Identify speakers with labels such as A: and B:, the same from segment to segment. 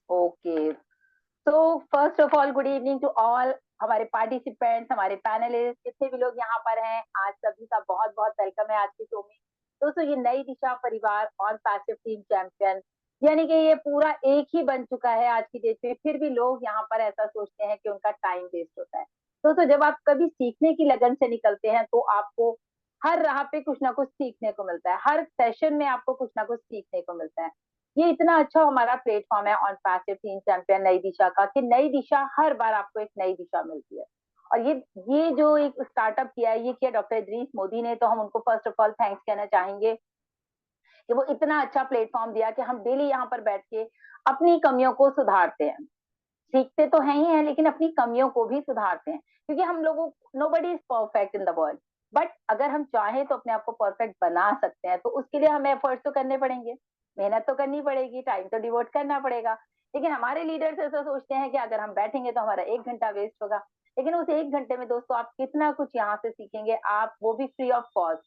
A: Okay. तो first of all good evening to all हमारे participants, हमारे पैनलिस्ट, जितने भी लोग यहाँ पर हैं, आज सभी का बहुत बहुत वेलकम है आज के शो में। दोस्तों, ये नई दिशा परिवार और पैसिव टीम चैंपियन, यानी कि ये पूरा एक ही बन चुका है आज की डेट में, फिर भी लोग यहाँ पर ऐसा सोचते हैं कि उनका टाइम वेस्ट होता है। दोस्तों, जब आप कभी सीखने की लगन से निकलते हैं तो आपको हर राह पे कुछ ना कुछ सीखने को मिलता है, हर सेशन में आपको कुछ ना कुछ सीखने को मिलता है। ये इतना अच्छा हमारा प्लेटफॉर्म है ऑन पैसिव टीम चैंपियन नई दिशा का, कि नई दिशा हर बार आपको एक नई दिशा मिलती है। और ये जो एक स्टार्टअप किया है, ये किया डॉक्टर इदरीस मोदी ने, तो हम उनको फर्स्ट ऑफ ऑल थैंक्स कहना चाहेंगे कि वो इतना अच्छा प्लेटफॉर्म दिया कि हम डेली यहाँ पर बैठ के अपनी कमियों को सुधारते हैं। सीखते तो हैं ही हैं, लेकिन अपनी कमियों को भी सुधारते हैं, क्योंकि हम लोगों, nobody is perfect in the world. But अगर हम चाहें तो अपने आप को परफेक्ट बना सकते हैं, तो उसके लिए हमें एफर्ट्स तो करने पड़ेंगे, मेहनत तो करनी पड़ेगी, टाइम तो डिवोट करना पड़ेगा। लेकिन हमारे लीडर्स ऐसा सोचते हैं कि अगर हम बैठेंगे तो हमारा 1 घंटा वेस्ट होगा। लेकिन उस 1 घंटे में दोस्तों आप कितना कुछ यहाँ से सीखेंगे, आप वो भी फ्री ऑफ कॉस्ट,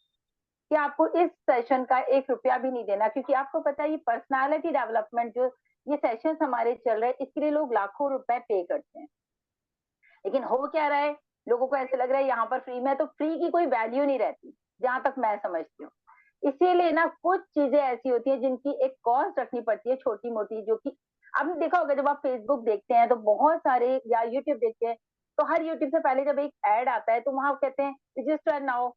A: कि आपको इस सेशन का 1 रुपया भी नहीं देना, क्योंकि आपको पता है ये पर्सनालिटी डेवलपमेंट जो ये सेशंस हमारे चल रहे हैं, इसके लिए लोग लाखों रुपए पे करते हैं। लेकिन हो क्या रहा है, लोगों को ऐसे लग रहा है यहाँ पर फ्री में, तो फ्री की कोई वैल्यू नहीं रहती, जहां तक मैं समझती हूँ। इसीलिए ना कुछ चीजें ऐसी होती है जिनकी एक कॉस्ट रखनी पड़ती है, छोटी मोटी, जो कि आपने देखा होगा जब आप फेसबुक देखते हैं तो बहुत सारे, या यूट्यूब देखते हैं तो हर यूट्यूब से पहले जब एक एड आता है तो वहां कहते हैं register now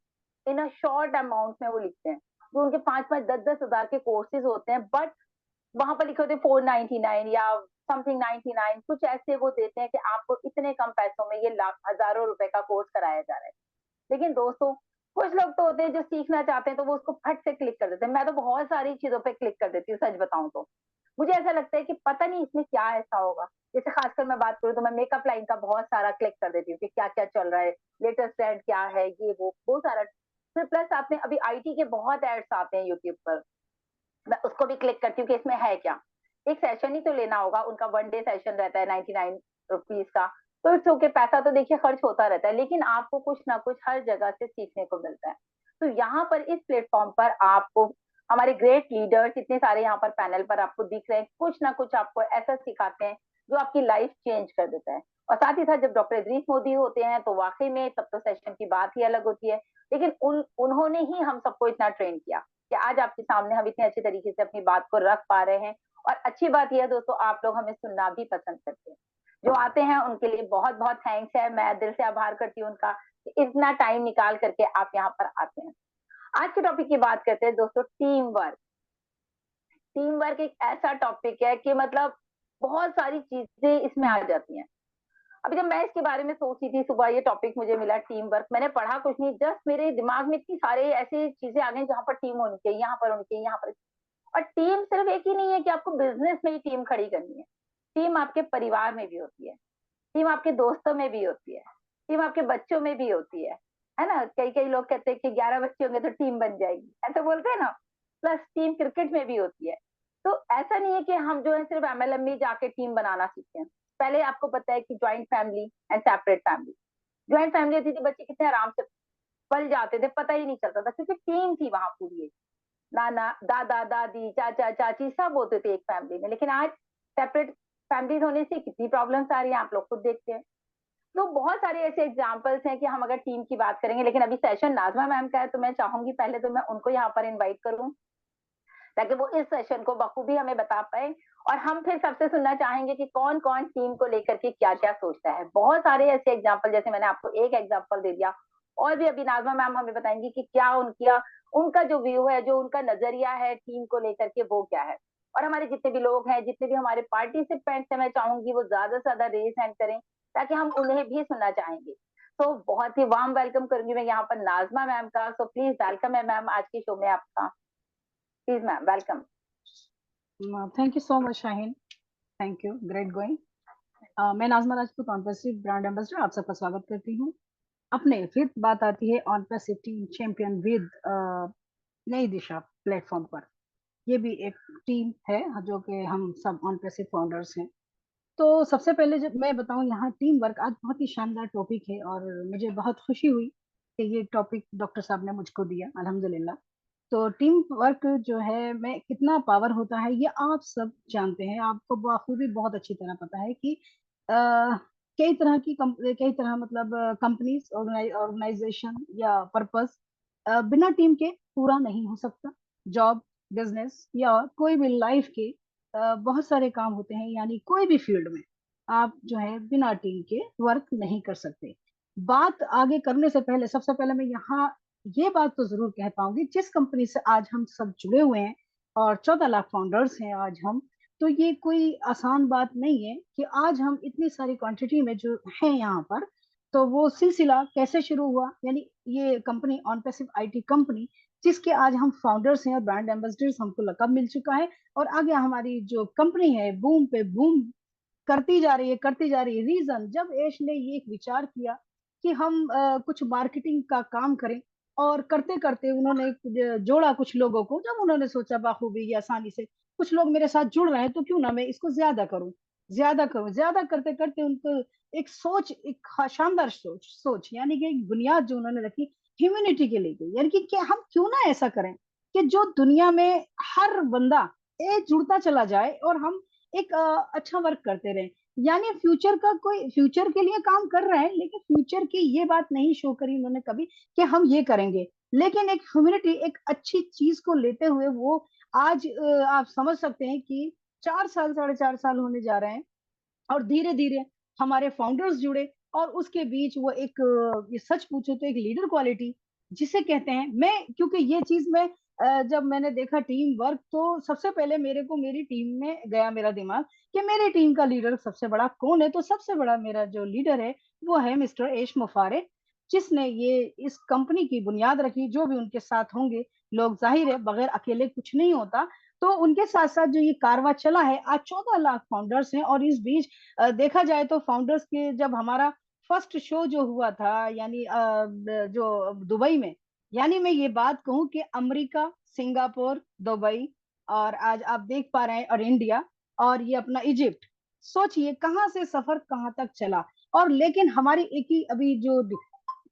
A: in a short amount में वो लिखते हैं, जो उनके 5-5, 10-10 हजार के कोर्सेज होते हैं, बट वहां पर लिखे होते 499 या समथिंग 99, कुछ ऐसे वो देते हैं कि आपको इतने कम पैसों में ये लाख हजारों रुपए का कोर्स कराया जा रहा है। लेकिन दोस्तों, कुछ लोग तो होते हैं जो सीखना चाहते हैं तो वो उसको फट से क्लिक कर देते हैं। मैं तो बहुत सारी चीजों पे क्लिक कर देती हूँ, सच बताऊं तो। मुझे ऐसा लगता है कि पता नहीं इसमें क्या ऐसा होगा। जैसे खासकर मैं बात करूँ तो मैं मेकअप लाइन का बहुत सारा क्लिक कर देती हूँ कि क्या क्या चल रहा है, लेटेस्ट ट्रेंड क्या है, ये वो सारा। फिर प्लस आपने अभी आईटी के बहुत एड्स आते हैं यूट्यूब पर, मैं उसको भी क्लिक करती हूँ कि इसमें है क्या। एक सेशन ही तो लेना होगा, उनका 1 डे सेशन रहता है 99 रुपीज का, तो इट्स ओके, पैसा तो देखिए खर्च होता रहता है, लेकिन आपको कुछ ना कुछ हर जगह से सीखने को मिलता है। तो यहाँ पर इस प्लेटफॉर्म पर आपको हमारे ग्रेट लीडर्स इतने सारे यहाँ पर पैनल पर आपको दिख रहे हैं, कुछ ना कुछ आपको ऐसा सिखाते हैं जो आपकी लाइफ चेंज कर देता है। और साथ ही साथ जब डॉक्टर इदरीस मोदी होते हैं तो वाकई में तब तो सेशन की बात ही अलग होती है। लेकिन उन्होंने ही हम सबको इतना ट्रेन किया कि आज आपके सामने हम इतने अच्छे तरीके से अपनी बात को रख पा रहे हैं। और अच्छी बात यह है दोस्तों, आप लोग हमें सुनना भी पसंद करते हैं। जो आते हैं उनके लिए बहुत बहुत थैंक्स है, मैं दिल से आभार करती हूँ उनका कि इतना टाइम निकाल करके आप यहाँ पर आते हैं। आज के टॉपिक की बात करते हैं दोस्तों, टीम वर्क। टीम वर्क एक ऐसा टॉपिक है कि मतलब बहुत सारी चीजें इसमें आ जाती हैं। अभी जब मैं इसके बारे में सोची थी सुबह, ये टॉपिक मुझे मिला टीम वर्क, मैंने पढ़ा कुछ नहीं, जस्ट मेरे दिमाग में इतनी सारे ऐसी चीजें आ गई जहां पर टीम होनी चाहिए, यहाँ पर होनी चाहिए, यहाँ पर। और टीम सिर्फ एक ही नहीं है कि आपको बिजनेस में ही टीम खड़ी करनी है। टीम आपके परिवार में भी होती है, टीम आपके दोस्तों में भी होती है, टीम आपके बच्चों में भी होती है ना। कई कई लोग कहते हैं कि 11 बच्चे होंगे तो टीम बन जाएगी, ऐसे बोलते हैं ना। प्लस टीम क्रिकेट में भी होती है। तो ऐसा नहीं है कि हम जो है सिर्फ एमएलएम में जाके टीम बनाना सीखते हैं। पहले आपको पता है कि joint family and separate family, joint family होती थी, बच्चे कितने आराम से पल जाते थे, पता ही नहीं चलता था, क्योंकि टीम थी वहां पूरी एक। नाना दादा दादी चाचा चाची सब होते थे एक फैमिली में। लेकिन आज सेपरेट फैमिलीज होने से कितनी प्रॉब्लम्स आ रही है, आप लोग खुद देखते हैं। तो बहुत सारे ऐसे एग्जाम्पल्स हैं कि हम अगर टीम की बात करेंगे, लेकिन अभी सेशन नाजमा मैम का है तो मैं चाहूंगी पहले तो मैं उनको यहाँ पर इनवाइट करूँ, ताकि वो इस सेशन को बखूबी हमें बता पाए। और हम फिर सबसे सुनना चाहेंगे कि कौन कौन टीम को लेकर के क्या क्या सोचता है। बहुत सारे ऐसे एग्जाम्पल, जैसे मैंने आपको एक एग्जाम्पल दे दिया, और भी अभी नाजमा मैम हमें बताएंगी कि क्या उनका उनका जो व्यू है, जो उनका नजरिया है टीम को लेकर के, वो क्या है। और हमारे जितने भी लोग हैं, जितने भी हमारे पार्टिसिपेंट्स हैं, मैं चाहूंगी वो ज्यादा से ज्यादा रेज हैंड करें, ताकि हम उन्हें भी सुनना चाहेंगे। तो बहुत ही वार्म वेलकम करूंगी मैं यहाँ पर नाजमा मैम का। सो प्लीज वेलकम है मैम आज की शो में आपका। Please ma'am welcome.
B: Thank you so much Shaheen, thank you, great going. मैं Nazma Rajput on passive brand ambassador आप सबका स्वागत करती हूँ। अपने फिर बात आती है on passive team champion with नई दिशा प्लेटफॉर्म पर। ये भी एक टीम है जो कि हम सब ऑन पैसिव फाउंडर्स हैं। तो सबसे पहले जब मैं बताऊं, यहाँ टीम वर्क आज बहुत ही शानदार टॉपिक है और मुझे बहुत खुशी हुई कि ये टॉपिक डॉक्टर साहब ने मुझको दिया, अल्हम्दुलिल्लाह। तो टीम वर्क जो है में कितना पावर होता है ये आप सब जानते हैं, आपको बखूबी बहुत अच्छी तरह पता है कि कई तरह मतलब कंपनीज, ऑर्गेनाइजेशन या पर्पस बिना टीम के पूरा नहीं हो सकता। जॉब, बिजनेस या कोई भी लाइफ के बहुत सारे काम होते हैं, यानी कोई भी फील्ड में आप जो है बिना टीम के वर्क नहीं कर सकते। बात आगे करने से पहले सबसे पहले मैं यहाँ ये बात तो जरूर कह पाऊंगी, जिस कंपनी से आज हम सब जुड़े हुए हैं और 14 लाख फाउंडर्स हैं आज हम, तो ये कोई आसान बात नहीं है कि आज हम इतनी सारी क्वांटिटी में जो हैं यहाँ पर। तो वो सिलसिला कैसे शुरू हुआ, यानी ये company on passive IT company, जिसके आज हम फाउंडर्स हैं और ब्रांड एम्बेसडर्स, हमको लकब मिल चुका है। और आगे हमारी जो कंपनी है बूम पे बूम करती जा रही है, करती जा रही है। रीजन, जब ऐश ने ये एक विचार किया कि हम कुछ मार्केटिंग का काम करें, और करते करते उन्होंने जोड़ा कुछ लोगों को। जब उन्होंने सोचा बाखूबी ये आसानी से कुछ लोग मेरे साथ जुड़ रहे हैं, तो क्यों ना मैं इसको ज्यादा करूं, ज्यादा करूं। ज्यादा करते करते उनको एक सोच, एक शानदार सोच यानी कि एक बुनियाद जो उन्होंने रखी ह्यूमैनिटी के लिए, यानी कि क्या हम क्यों ना ऐसा करें कि जो दुनिया में हर बंदा एक जुड़ता चला जाए और हम एक अच्छा वर्क करते रहे। यानी फ्यूचर का कोई फ्यूचर के लिए काम कर रहा है, लेकिन फ्यूचर की ये बात नहीं शो करी उन्होंने कभी कि हम ये करेंगे, लेकिन एक ह्यूमैनिटी, एक अच्छी चीज को लेते हुए वो आज आप समझ सकते हैं कि 4 साल, 4.5 साल होने जा रहे हैं, और धीरे धीरे हमारे फाउंडर्स जुड़े। और उसके बीच वो एक ये सच पूछो तो एक लीडर क्वालिटी जिसे कहते हैं। मैं क्योंकि ये चीज मैं जब मैंने देखा टीम वर्क, तो सबसे पहले मेरे को मेरी टीम में गया मेरा दिमाग कि मेरी टीम का लीडर सबसे बड़ा कौन है। तो सबसे बड़ा मेरा जो लीडर है वो है मिस्टर एश मुफारे, जिसने ये इस कंपनी की बुनियाद रखी। जो भी उनके साथ होंगे लोग, जाहिर है बगैर अकेले कुछ नहीं होता। तो उनके साथ साथ जो ये कारवा चला है, आज 14 लाख फाउंडर्स हैं। और इस बीच देखा जाए तो फाउंडर्स के जब हमारा फर्स्ट शो जो हुआ था, यानी जो दुबई में, यानी मैं ये बात कहूं कि अमेरिका, सिंगापुर, दुबई, और आज आप देख पा रहे हैं और इंडिया, और ये अपना इजिप्ट, सोचिए कहाँ से सफर कहाँ तक चला। और लेकिन हमारी एक ही अभी जो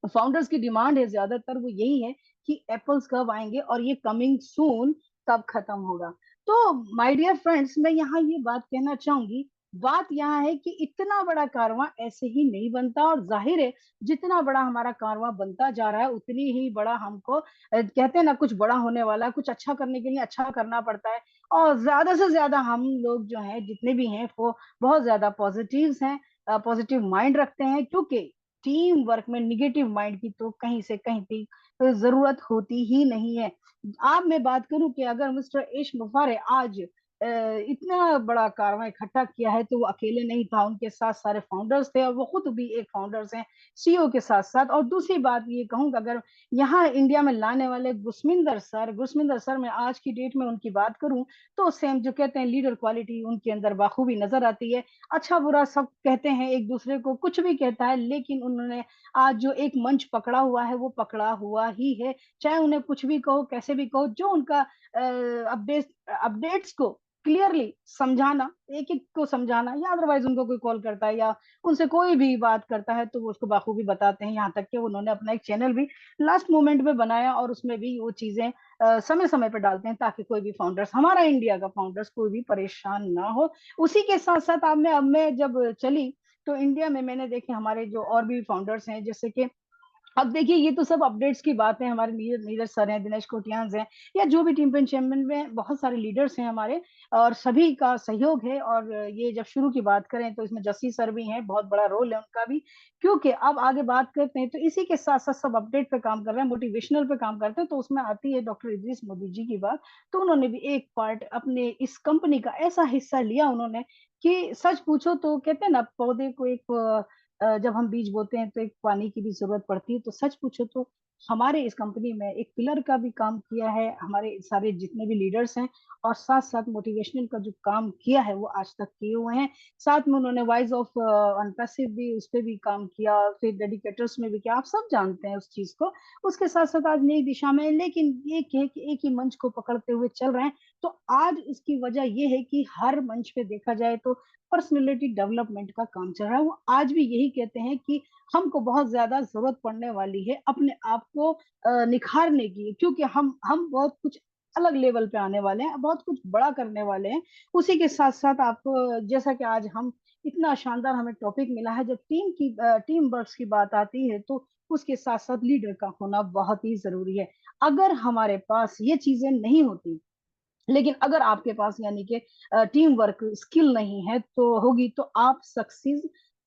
B: फाउंडर्स की डिमांड है ज्यादातर, वो यही है कि एप्पल्स कब आएंगे और ये कमिंग सून कब खत्म होगा। तो माय डियर फ्रेंड्स, मैं यहाँ ये बात कहना चाहूंगी, बात यहाँ है कि इतना बड़ा कारवां ऐसे ही नहीं बनता। और जाहिर है जितना बड़ा हमारा कारवां बनता जा रहा है, उतनी ही बड़ा हमको कहते हैं ना, कुछ बड़ा होने वाला, कुछ अच्छा करने के लिए अच्छा करना पड़ता है। और ज्यादा से ज्यादा हम लोग जो हैं, जितने भी हैं, वो बहुत ज्यादा पॉजिटिव्स हैं, पॉजिटिव माइंड रखते हैं। क्योंकि टीम वर्क में निगेटिव माइंड की तो कहीं से कहीं भी जरूरत होती ही नहीं है। आप मैं बात करूं कि अगर मिस्टर एश मुफारे आज इतना बड़ा कारवां इकट्ठा किया है, तो वो अकेले नहीं था, उनके साथ सारे फाउंडर्स थे, और वो खुद भी एक फाउंडर्स हैं सीईओ के साथ साथ। और दूसरी बात ये कहूंगा, अगर यहाँ इंडिया में लाने वाले गुरस्मिंदर सर, मैं आज की डेट में उनकी बात करूं, तो सेम जो कहते हैं लीडर क्वालिटी उनके अंदर बाखूबी नजर आती है। अच्छा बुरा सब कहते हैं, एक दूसरे को कुछ भी कहता है, लेकिन उन्होंने आज जो एक मंच पकड़ा हुआ है वो पकड़ा हुआ ही है। चाहे उन्हें कुछ भी कहो, कैसे भी कहो, जो उनका अपडेट्स को क्लियरली समझाना, एक एक को समझाना, या अदरवाइज उनको कोई कॉल करता है या उनसे कोई भी बात करता है तो वो उसको बाखूबी बताते हैं। यहाँ तक कि उन्होंने अपना एक चैनल भी लास्ट मोमेंट में बनाया, और उसमें भी वो चीजें समय समय पर डालते हैं, ताकि कोई भी फाउंडर्स, हमारा इंडिया का फाउंडर्स, कोई भी परेशान ना हो। उसी के साथ साथ अब मैं जब चली, तो इंडिया में मैंने देखे हमारे जो और भी फाउंडर्स हैं, जैसे कि अब देखिए, ये तो सब अपडेट्स की बात है। हमारे नीरज सर हैं, दिनेश कोटियान हैं, या जो भी टीम पेन चैंपियन में बहुत सारे लीडर्स हैं हमारे, और सभी का सहयोग है। और ये जब शुरू की बात करें तो इसमें जस्सी सर भी हैं, बहुत बड़ा रोल है उनका भी। क्योंकि अब आगे बात करते हैं, तो इसी के साथ साथ सब अपडेट पे काम कर रहे हैं, मोटिवेशनल पे काम करते हैं। तो उसमें आती है डॉक्टर इद्रिस मोदी जी की बात। तो उन्होंने भी एक पार्ट अपने इस कंपनी का ऐसा हिस्सा लिया उन्होंने, कि सच पूछो तो कहते हैं ना, पौधे को एक जब हम बीज बोते हैं तो एक पानी की भी जरूरत पड़ती है। तो सच पूछो तो हमारे इस कंपनी में एक पिलर का भी काम किया है हमारे सारे जितने भी लीडर्स हैं, और साथ साथ मोटिवेशनल का जो काम किया है वो आज तक किए हुए हैं। साथ में उन्होंने वॉइस ऑफ अनपैसिव भी, उस पर भी काम किया, फिर डेडिकेटर्स में भी किया, आप सब जानते हैं उस चीज को। उसके साथ साथ आज नई दिशा में, लेकिन एक ही मंच को पकड़ते हुए चल रहे हैं। तो आज इसकी वजह यह है कि हर मंच पे देखा जाए तो पर्सनैलिटी डेवलपमेंट का काम चल रहा है। वो आज भी यही कहते हैं कि हमको बहुत ज्यादा जरूरत पड़ने वाली है अपने आप को निखारने की, क्योंकि हम बहुत कुछ अलग लेवल पे आने वाले हैं, बहुत कुछ बड़ा करने वाले हैं। उसी के साथ साथ आपको, जैसा कि आज हम इतना शानदार हमें टॉपिक मिला है, जब टीम वर्क की बात आती है तो उसके साथ साथ लीडर का होना बहुत ही जरूरी है। अगर हमारे पास ये चीजें नहीं होती, लेकिन अगर आपके पास यानी कि टीम वर्क स्किल नहीं है तो होगी, तो आप सक्सेस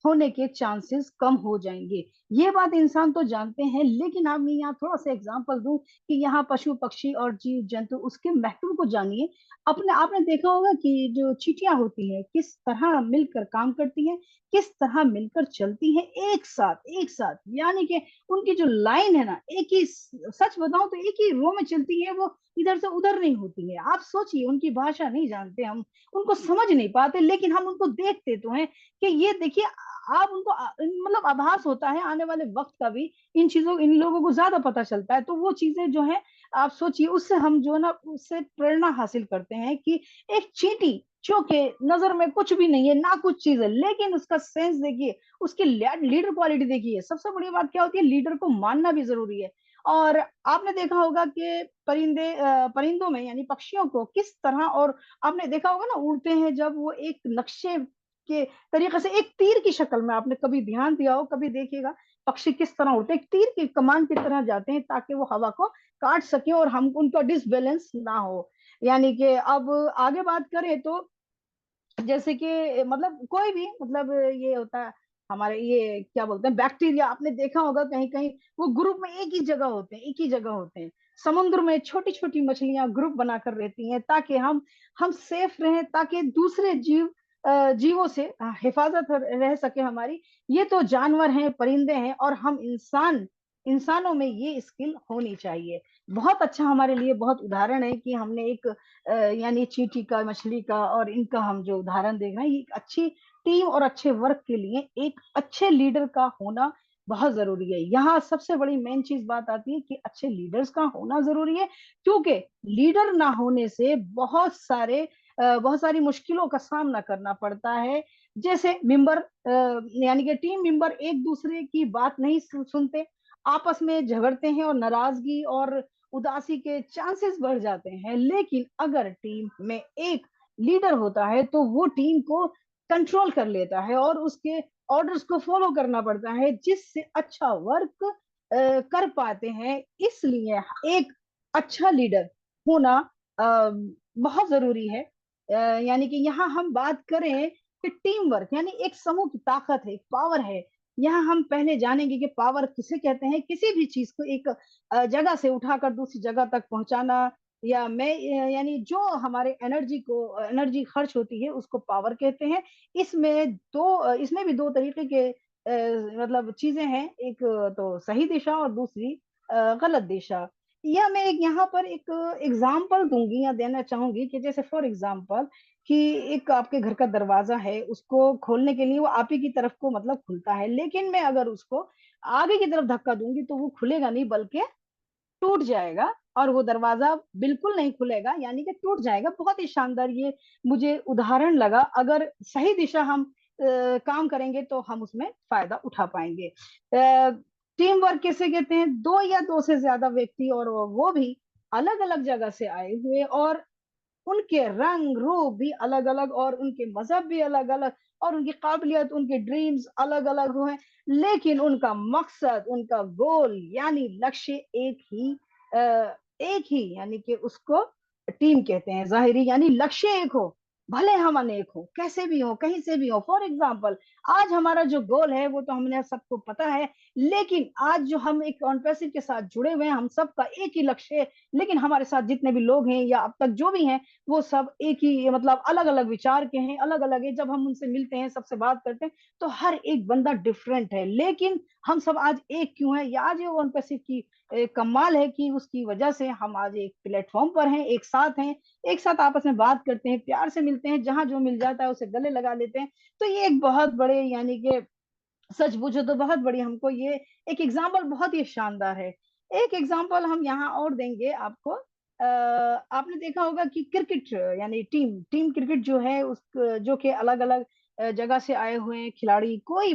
B: होने के चांसेस कम हो जाएंगे। ये बात इंसान तो जानते हैं, लेकिन आप, मैं यहाँ थोड़ा सा एग्जांपल दूं कि यहाँ पशु पक्षी और जीव जंतु उसके महत्व को जानिए। अपने आपने देखा होगा कि जो चींटियां होती है किस तरह मिलकर काम करती हैं, किस तरह मिलकर चलती हैं एक साथ एक साथ, यानी कि उनकी जो लाइन है ना, एक ही, सच बताऊं तो एक ही रो में चलती है वो, इधर से उधर नहीं होती है। आप सोचिए, उनकी भाषा नहीं जानते हम, उनको समझ नहीं पाते, लेकिन हम उनको देखते तो हैं कि ये देखिए, आप उनको मतलब आभास होता है आने वाले वक्त का भी, इन चीजों, इन लोगों को ज्यादा पता चलता है। तो वो चीजें जो है, आप सोचिए, उससे हम जो है ना, उससे प्रेरणा हासिल करते हैं कि एक चींटी जो के नजर में कुछ भी नहीं है ना, कुछ चीज है, लेकिन उसका सेंस देखिए, उसकी लीडर क्वालिटी देखिए। सबसे बड़ी बात क्या होती है, लीडर को मानना भी जरूरी है। और आपने देखा होगा कि परिंदों में यानी पक्षियों को किस तरह, और आपने देखा होगा ना, उड़ते हैं जब वो एक नक्शे के तरीके से, एक तीर की शक्ल में, आपने कभी ध्यान दिया हो, कभी देखिएगा पक्षी किस तरह उड़ते हैं, एक तीर की कमान की तरह जाते हैं ताकि वो हवा को काट सके और हम उनका डिसबैलेंस ना हो। यानी कि अब आगे बात करें तो, जैसे कि मतलब कोई भी, मतलब ये होता है हमारे, ये क्या बोलते हैं, बैक्टीरिया, आपने देखा होगा कहीं कहीं वो ग्रुप में एक ही जगह होते हैं, एक ही जगह होते हैं। समुद्र में छोटी छोटी मछलियां ग्रुप बनाकर रहती हैं ताकि हम सेफ रहें, ताकि दूसरे जीवों से हिफाजत रह सके हमारी। ये तो जानवर हैं, परिंदे हैं, और हम इंसानों में ये स्किल होनी चाहिए। बहुत अच्छा, हमारे लिए बहुत उदाहरण है कि हमने एक यानी चींटी का, मछली का, और इनका हम जो उदाहरण देख रहे हैं, ये एक अच्छी टीम और अच्छे वर्क के लिए एक अच्छे लीडर का होना बहुत जरूरी है। यहाँ सबसे बड़ी मेन चीज बात आती है कि अच्छे लीडर्स का होना जरूरी है, क्योंकि लीडर ना होने से बहुत सारी मुश्किलों का सामना करना पड़ता है। जैसे मेंबर, यानी कि टीम मेंबर एक दूसरे की बात नहीं सुनते, आपस में झगड़ते हैं, और नाराजगी और उदासी के चांसेस बढ़ जाते हैं। लेकिन अगर टीम में एक लीडर होता है तो वो टीम को कंट्रोल कर लेता है और उसके ऑर्डर्स को फॉलो करना पड़ता है, जिससे अच्छा वर्क कर पाते हैं। इसलिए एक अच्छा लीडर होना बहुत जरूरी है। यानी कि यहाँ हम बात करें कि टीम वर्क यानी एक समूह की ताकत है, एक पावर है। यहाँ हम पहले जानेंगे कि पावर किसे कहते हैं। किसी भी चीज को एक जगह से उठाकर दूसरी जगह तक पहुंचाना, या मैं यानी जो हमारे एनर्जी खर्च होती है उसको पावर कहते हैं। इसमें भी दो तरीके के मतलब चीजें हैं, एक तो सही दिशा और दूसरी गलत दिशा। या मैं एक यहाँ पर एक एग्जाम्पल दूंगी या देना चाहूंगी कि जैसे फॉर एग्जाम्पल कि एक आपके घर का दरवाजा है, उसको खोलने के लिए वो आप ही की तरफ को मतलब खुलता है, लेकिन मैं अगर उसको आगे की तरफ धक्का दूंगी तो वो खुलेगा नहीं, बल्कि टूट जाएगा, और वो दरवाजा बिल्कुल नहीं खुलेगा, यानी कि टूट जाएगा। बहुत ही शानदार ये मुझे उदाहरण लगा। अगर सही दिशा हम काम करेंगे तो हम उसमें फायदा उठा पाएंगे। टीम वर्क किसे कहते हैं, दो या दो से ज्यादा व्यक्ति, और वो भी अलग अलग जगह से आए हुए, और उनके रंग रूप भी अलग अलग, और उनके मजहब भी अलग अलग, और उनकी काबिलियत, उनके ड्रीम्स अलग अलग हुए, लेकिन उनका मकसद, उनका गोल यानी लक्ष्य एक ही, यानी कि उसको टीम कहते हैं। जाहिरी यानी लक्ष्य एक हो, भले हम अनेक हो, कैसे भी हो, कहीं से भी हो। फॉर एग्जाम्पल, आज हमारा जो गोल है वो तो हमने सबको पता है, लेकिन आज जो हम एक कॉन्ट्रेसिव के साथ जुड़े हुए हैं, हम सबका एक ही लक्ष्य है। लेकिन हमारे साथ जितने भी लोग हैं या अब तक जो भी हैं, वो सब एक ही, मतलब अलग अलग विचार के हैं, अलग अलग है। जब हम उनसे मिलते हैं, सबसे बात करते हैं, तो हर एक बंदा डिफरेंट है, लेकिन हम सब आज एक क्यों है? ये आज ये वन पैसिव की कमाल है कि उसकी वजह से हम आज एक प्लेटफॉर्म पर हैं, एक साथ हैं, एक साथ आपस में बात करते हैं, प्यार से मिलते हैं, जहां जो मिल जाता है उसे गले लगा लेते हैं। तो ये एक बहुत बड़े, यानी कि सच पूछो तो बहुत बड़ी, हमको ये एक एग्जाम्पल बहुत ही शानदार है। एक एग्जाम्पल हम यहाँ और देंगे आपको। आपने देखा होगा कि क्रिकेट यानी टीम टीम क्रिकेट जो है, उस जो कि अलग अलग जगह से आए हुए हैं खिलाड़ी, कोई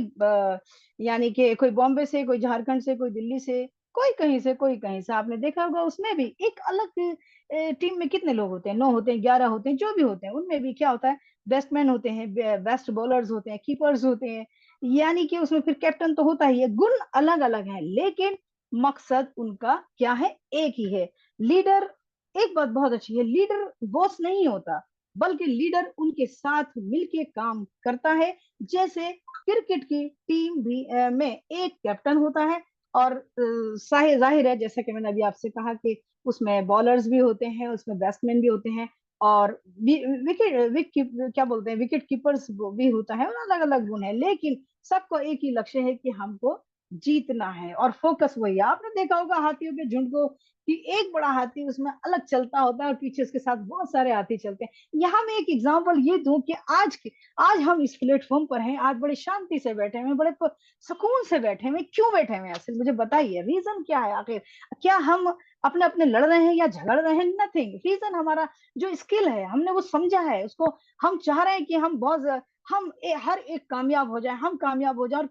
B: यानी कि कोई बॉम्बे से, कोई झारखंड से, कोई दिल्ली से, कोई कहीं से, कोई कहीं से। आपने देखा होगा उसमें भी एक अलग टीम में कितने लोग होते हैं, 9 होते हैं, 11 होते हैं, जो भी होते हैं, उनमें भी क्या होता है, बेस्टमैन होते हैं, बेस्ट बॉलर्स होते हैं, कीपर्स होते हैं, यानी कि उसमें फिर कैप्टन तो होता ही है। गुण अलग अलग हैं, लेकिन मकसद उनका क्या है, एक ही है। लीडर, एक बात बहुत अच्छी है, लीडर बॉस नहीं होता, बल्कि लीडर उनके साथ मिलके काम करता है। जैसे क्रिकेट की टीम भी में एक कैप्टन होता है, और जाहिर है, जैसा कि मैंने अभी आपसे कहा कि उसमें बॉलर्स भी होते हैं, उसमें बैट्समैन भी होते हैं, और क्या बोलते हैं, विकेट कीपर्स भी होता है, और अलग अलग गुण है, लेकिन सबको एक ही लक्ष्य है कि हमको जीतना है, और फोकस वही है। आपने देखा होगा हाथियों के झुंड को, कि एक बड़ा हाथी उसमें अलग चलता होता है, और पीछे उसके साथ बहुत सारे हाथी चलते हैं। यहाँ मैं एक एग्जांपल ये दूं कि आज हम इस प्लेटफॉर्म पर हैं, आज बड़ी शांति से बैठे हैं, बड़े सुकून से बैठे हैं। क्यों बैठे हैं आखिर, मुझे बताइए, रीजन क्या है आखिर? क्या हम अपने अपने लड़ रहे हैं या झगड़ रहे हैं? नथिंग। रीजन हमारा जो स्किल है, हमने वो समझा है उसको। हम चाह रहे हैं कि हर एक कामयाब हो जाए, हम कामयाब हो जाए,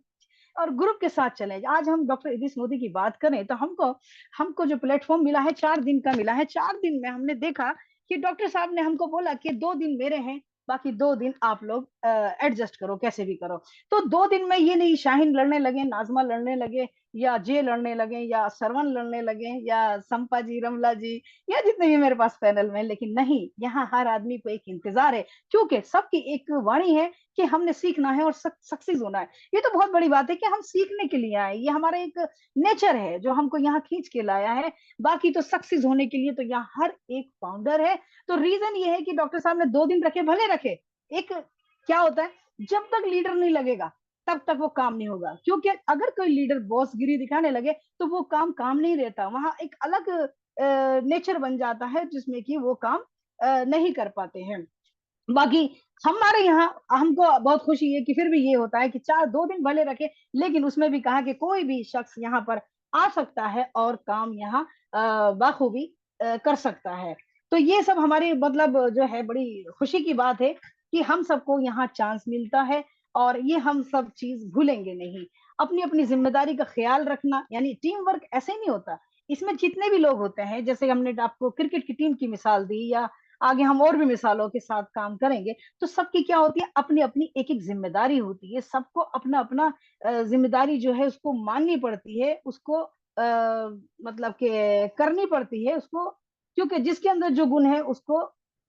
B: और ग्रुप के साथ चले। आज हम डॉक्टर इदरीस मोदी की बात करें तो हमको हमको जो प्लेटफॉर्म मिला है, 4 दिन का मिला है। 4 दिन में हमने देखा कि डॉक्टर साहब ने हमको बोला कि 2 दिन मेरे हैं, बाकी 2 दिन आप लोग एडजस्ट करो, कैसे भी करो। तो 2 दिन में ये नहीं शाहीन लड़ने लगे, नाजमा लड़ने लगे, या जे लड़ने लगे, या सरवन लड़ने लगे, या संपा जी, रमला जी, या जितने भी मेरे पास पैनल में। लेकिन नहीं, यहाँ हर आदमी को एक इंतजार है, क्योंकि सबकी एक वाणी है कि हमने सीखना है और सक्सेस होना है। ये तो बहुत बड़ी बात है कि हम सीखने के लिए आए, ये हमारा एक नेचर है जो हमको यहाँ खींच के लाया है। बाकी तो सक्सेस होने के लिए तो यहाँ हर एक फाउंडर है। तो रीजन ये है कि डॉक्टर साहब ने 2 दिन रखे, भले रखे। एक क्या होता है, जब तक लीडर नहीं लगेगा तब तक वो काम नहीं होगा, क्योंकि अगर कोई लीडर बॉसगिरी दिखाने लगे तो वो काम काम नहीं रहता, वहां एक अलग नेचर बन जाता है, जिसमें कि वो काम नहीं कर पाते हैं। बाकी हमारे यहाँ हमको बहुत खुशी है कि फिर भी ये होता है कि 2 दिन भले रखे, लेकिन उसमें भी कहा कि कोई भी शख्स यहाँ पर आ सकता है और काम यहाँ बाखूबी कर सकता है। तो ये सब हमारी मतलब जो है बड़ी खुशी की बात है कि हम सबको यहाँ चांस मिलता है, और ये हम सब चीज भूलेंगे नहीं। अपनी अपनी जिम्मेदारी का ख्याल रखना, यानी टीम वर्क ऐसे नहीं होता। इसमें जितने भी लोग होते हैं, जैसे हमने आपको क्रिकेट की टीम की मिसाल दी, या आगे हम और भी मिसालों के साथ काम करेंगे, तो सबकी क्या होती है, अपनी अपनी एक एक जिम्मेदारी होती है। सबको अपना अपना जिम्मेदारी जो है उसको माननी पड़ती है, उसको मतलब के करनी पड़ती है उसको, क्योंकि जिसके अंदर जो गुण है उसको,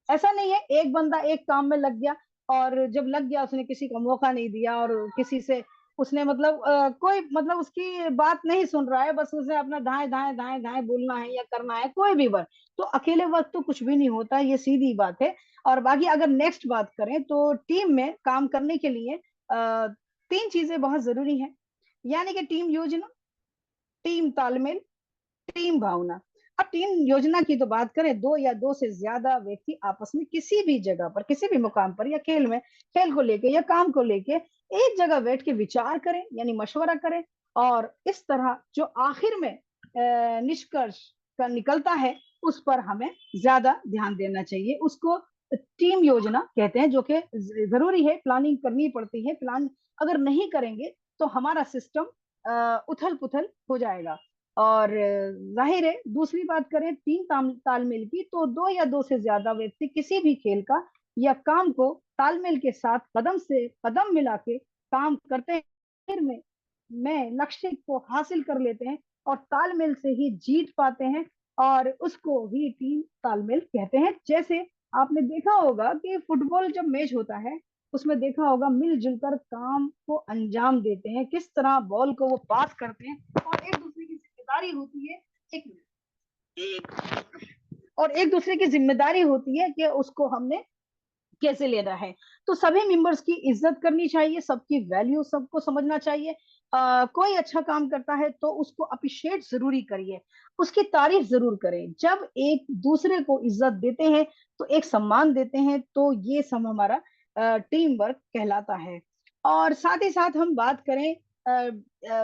B: ऐसा नहीं है एक बंदा एक काम में लग गया, और जब लग गया उसने किसी को मौका नहीं दिया, और किसी से उसने मतलब कोई मतलब उसकी बात नहीं सुन रहा है, बस उसे अपना धाए धाए धाए धाए बोलना है या करना है, कोई भी वर्क। तो अकेले वर्क तो कुछ भी नहीं होता, ये सीधी बात है। और बाकी अगर नेक्स्ट बात करें तो टीम में काम करने के लिए 3 चीजें बहुत जरूरी हैं, यानी कि टीम योजना, टीम तालमेल, टीम भावना। अब टीम योजना की तो बात करें, 2 या 2 से ज्यादा व्यक्ति आपस में किसी भी जगह पर, किसी भी मुकाम पर, या खेल को लेके या काम को लेके एक जगह बैठ के विचार करें, यानी मशवरा करें, और इस तरह जो आखिर में निष्कर्ष का निकलता है उस पर हमें ज्यादा ध्यान देना चाहिए। उसको टीम योजना कहते हैं, जो कि जरूरी है, प्लानिंग करनी पड़ती है। प्लान अगर नहीं करेंगे तो हमारा सिस्टम उथल पुथल हो जाएगा। और जाहिर है, दूसरी बात करें टीम तालमेल की, तो 2 या 2 से ज्यादा व्यक्ति किसी भी खेल का या काम को तालमेल के साथ कदम से कदम मिला के काम करते हैं, फिर में लक्ष्य को हासिल कर लेते हैं, और तालमेल से ही जीत पाते हैं, और उसको ही टीम तालमेल कहते हैं। जैसे आपने देखा होगा कि फुटबॉल जब मैच होता है, उसमें देखा होगा मिलजुल कर काम को अंजाम देते हैं, किस तरह बॉल को वो पास करते हैं, और एक दूसरे की जिम्मेदारी होती है, एक और एक दूसरे की जिम्मेदारी होती है कि उसको हमने कैसे लेना है। तो सभी मेंबर्स की इज्जत करनी चाहिए, सबकी वैल्यू सबको समझना चाहिए। कोई अच्छा काम करता है तो उसको अप्रिशिएट जरूरी करिए, उसकी तारीफ जरूर करें। जब एक दूसरे को इज्जत देते हैं, तो एक सम्मान देते हैं, तो ये सब हमारा टीम वर्क कहलाता है। और साथ ही साथ हम बात करें,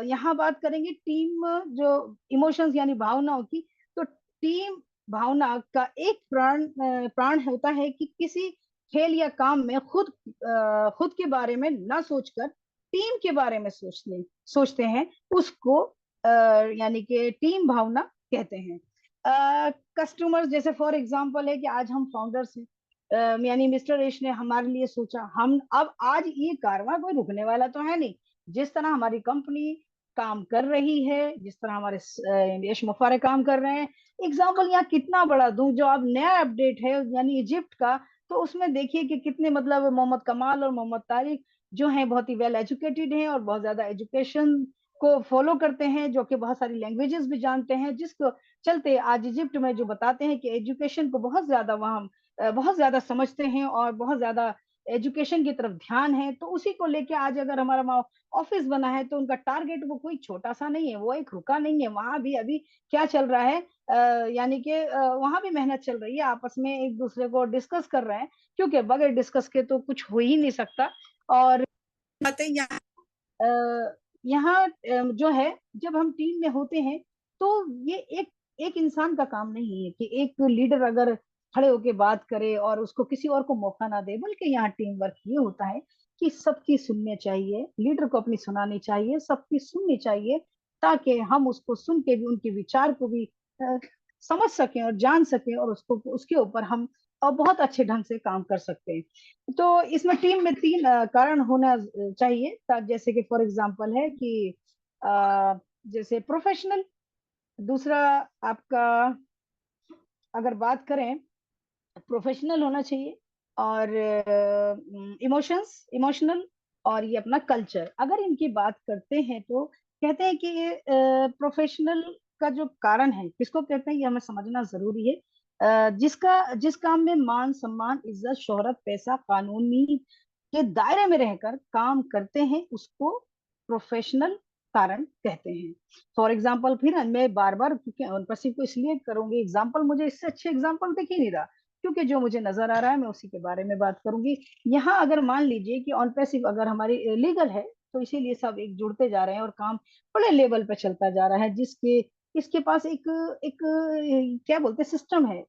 B: यहाँ बात करेंगे टीम जो इमोशंस यानी भावनाओं की। तो टीम भावना का एक प्राण होता है कि किसी खेल या काम में खुद के बारे में ना सोचकर टीम के बारे में सोचते हैं, उसको यानी कि टीम भावना कहते हैं। कस्टमर्स, जैसे फॉर एग्जांपल है कि आज हम फाउंडर्स हैं, यानी मिस्टर एश ने हमारे लिए सोचा, हम अब आज ये कारवां कोई रुकने वाला तो है नहीं। जिस तरह हमारी कंपनी काम कर रही है, जिस तरह हमारे यश मुफारे काम कर रहे हैं, एग्जाम्पल यहाँ कितना बड़ा दूं, जो अब नया अपडेट है यानी इजिप्ट का, तो उसमें देखिए कि कितने मतलब मोहम्मद कमाल और मोहम्मद तारिक जो हैं बहुत ही वेल एजुकेटेड हैं और बहुत ज्यादा एजुकेशन को फॉलो करते हैं, जो कि बहुत सारी लैंग्वेजेस भी जानते हैं, जिसको चलते आज इजिप्ट में जो बताते हैं कि एजुकेशन को बहुत ज्यादा वहाँ बहुत ज्यादा समझते हैं और बहुत ज्यादा एजुकेशन की तरफ ध्यान है। तो उसी को लेके आज अगर हमारा वहाँ ऑफिस बना है तो उनका टारगेट वो कोई छोटा सा नहीं है, वो एक रुका नहीं है, वहां भी अभी क्या चल रहा है, यानी कि वहां भी मेहनत चल रही है, आपस में एक दूसरे को डिस्कस कर रहे हैं, क्योंकि बगैर डिस्कस के तो कुछ हो ही नहीं सकता। और बातें यहाँ जो है, जब हम टीम में होते हैं तो ये एक एक इंसान का काम नहीं है कि एक लीडर अगर खड़े होके बात करे और उसको किसी और को मौका ना दे, बल्कि यहाँ टीम वर्क ये होता है कि सबकी सुननी चाहिए, लीडर को अपनी सुनानी चाहिए, सबकी सुननी चाहिए, ताकि हम उसको सुन के भी उनके विचार को भी समझ सकें और जान सकें, और उसको उसके ऊपर हम बहुत अच्छे ढंग से काम कर सकते हैं। तो इसमें टीम में तीन कारण होना चाहिए, जैसे कि फॉर एग्जांपल है कि जैसे प्रोफेशनल, दूसरा आपका अगर बात करें प्रोफेशनल होना चाहिए, और इमोशनल, और ये अपना कल्चर, अगर इनकी बात करते हैं तो कहते हैं कि ये प्रोफेशनल का जो कारण है किसको कहते हैं, ये हमें समझना जरूरी है। जिस काम में मान सम्मान इज्जत शोहरत पैसा कानूनी के दायरे में रहकर काम करते हैं उसको प्रोफेशनल कारण कहते हैं। फॉर एग्जाम्पल, फिर मैं बार बार क्योंकि अनुपस्थित को इसलिए करूंगी एग्जाम्पल, मुझे इससे अच्छे एग्जाम्पल दिख ही नहीं रहा, क्योंकि जो मुझे नजर आ रहा है मैं उसी के बारे में बात करूंगी। यहाँ अगर मान लीजिए कि ऑन पैसिव अगर हमारी लीगल है, तो इसीलिए सब एक जुड़ते जा रहे हैं और काम बड़े लेवल पे चलता जा रहा है, जिसके इसके पास एक एक क्या बोलते हैं सिस्टम है,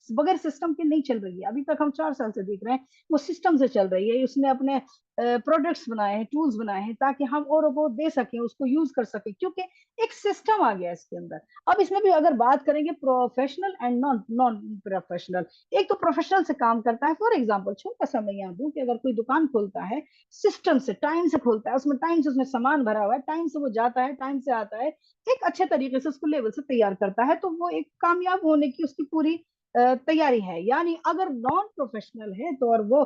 B: बगैर सिस्टम के नहीं चल रही है। अभी तक हम 4 साल से देख रहे हैं वो सिस्टम से चल रही है, उसने अपने प्रोडक्ट्स बनाए हैं, टूल्स बनाए हैं, ताकि हम औरों को दे सकें, उसको यूज कर सकें, क्योंकि एक सिस्टम आ गया इसके अंदर। अब इसमें भी अगर बात करेंगे professional and non non professional, एक तो प्रोफेशनल से काम करता है, फॉर एग्जांपल छोटा सा मैं यहाँ दूं कि अगर कोई दुकान खोलता है सिस्टम से, टाइम से खोलता है, उसमें टाइम से उसमें सामान भरा हुआ है, टाइम से वो जाता है, टाइम से आता है, एक अच्छे तरीके से उसको लेवल से तैयार करता है, तो वो एक कामयाब होने की उसकी पूरी तैयारी है। यानी अगर नॉन प्रोफेशनल है तो, और वो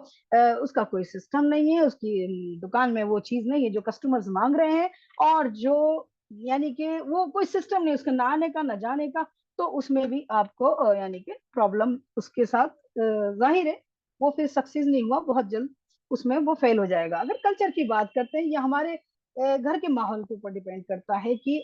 B: उसका कोई सिस्टम नहीं है, उसकी दुकान में वो चीज नहीं है जो कस्टमर्स मांग रहे हैं, और जो यानी कि वो कोई सिस्टम नहीं उसका ना आने का ना जाने का, तो उसमें भी आपको यानी कि प्रॉब्लम उसके साथ जाहिर है वो फिर सक्सेस नहीं हुआ, बहुत जल्द उसमें वो फेल हो जाएगा। अगर कल्चर की बात करते हैं, ये हमारे घर के माहौल के ऊपर डिपेंड करता है कि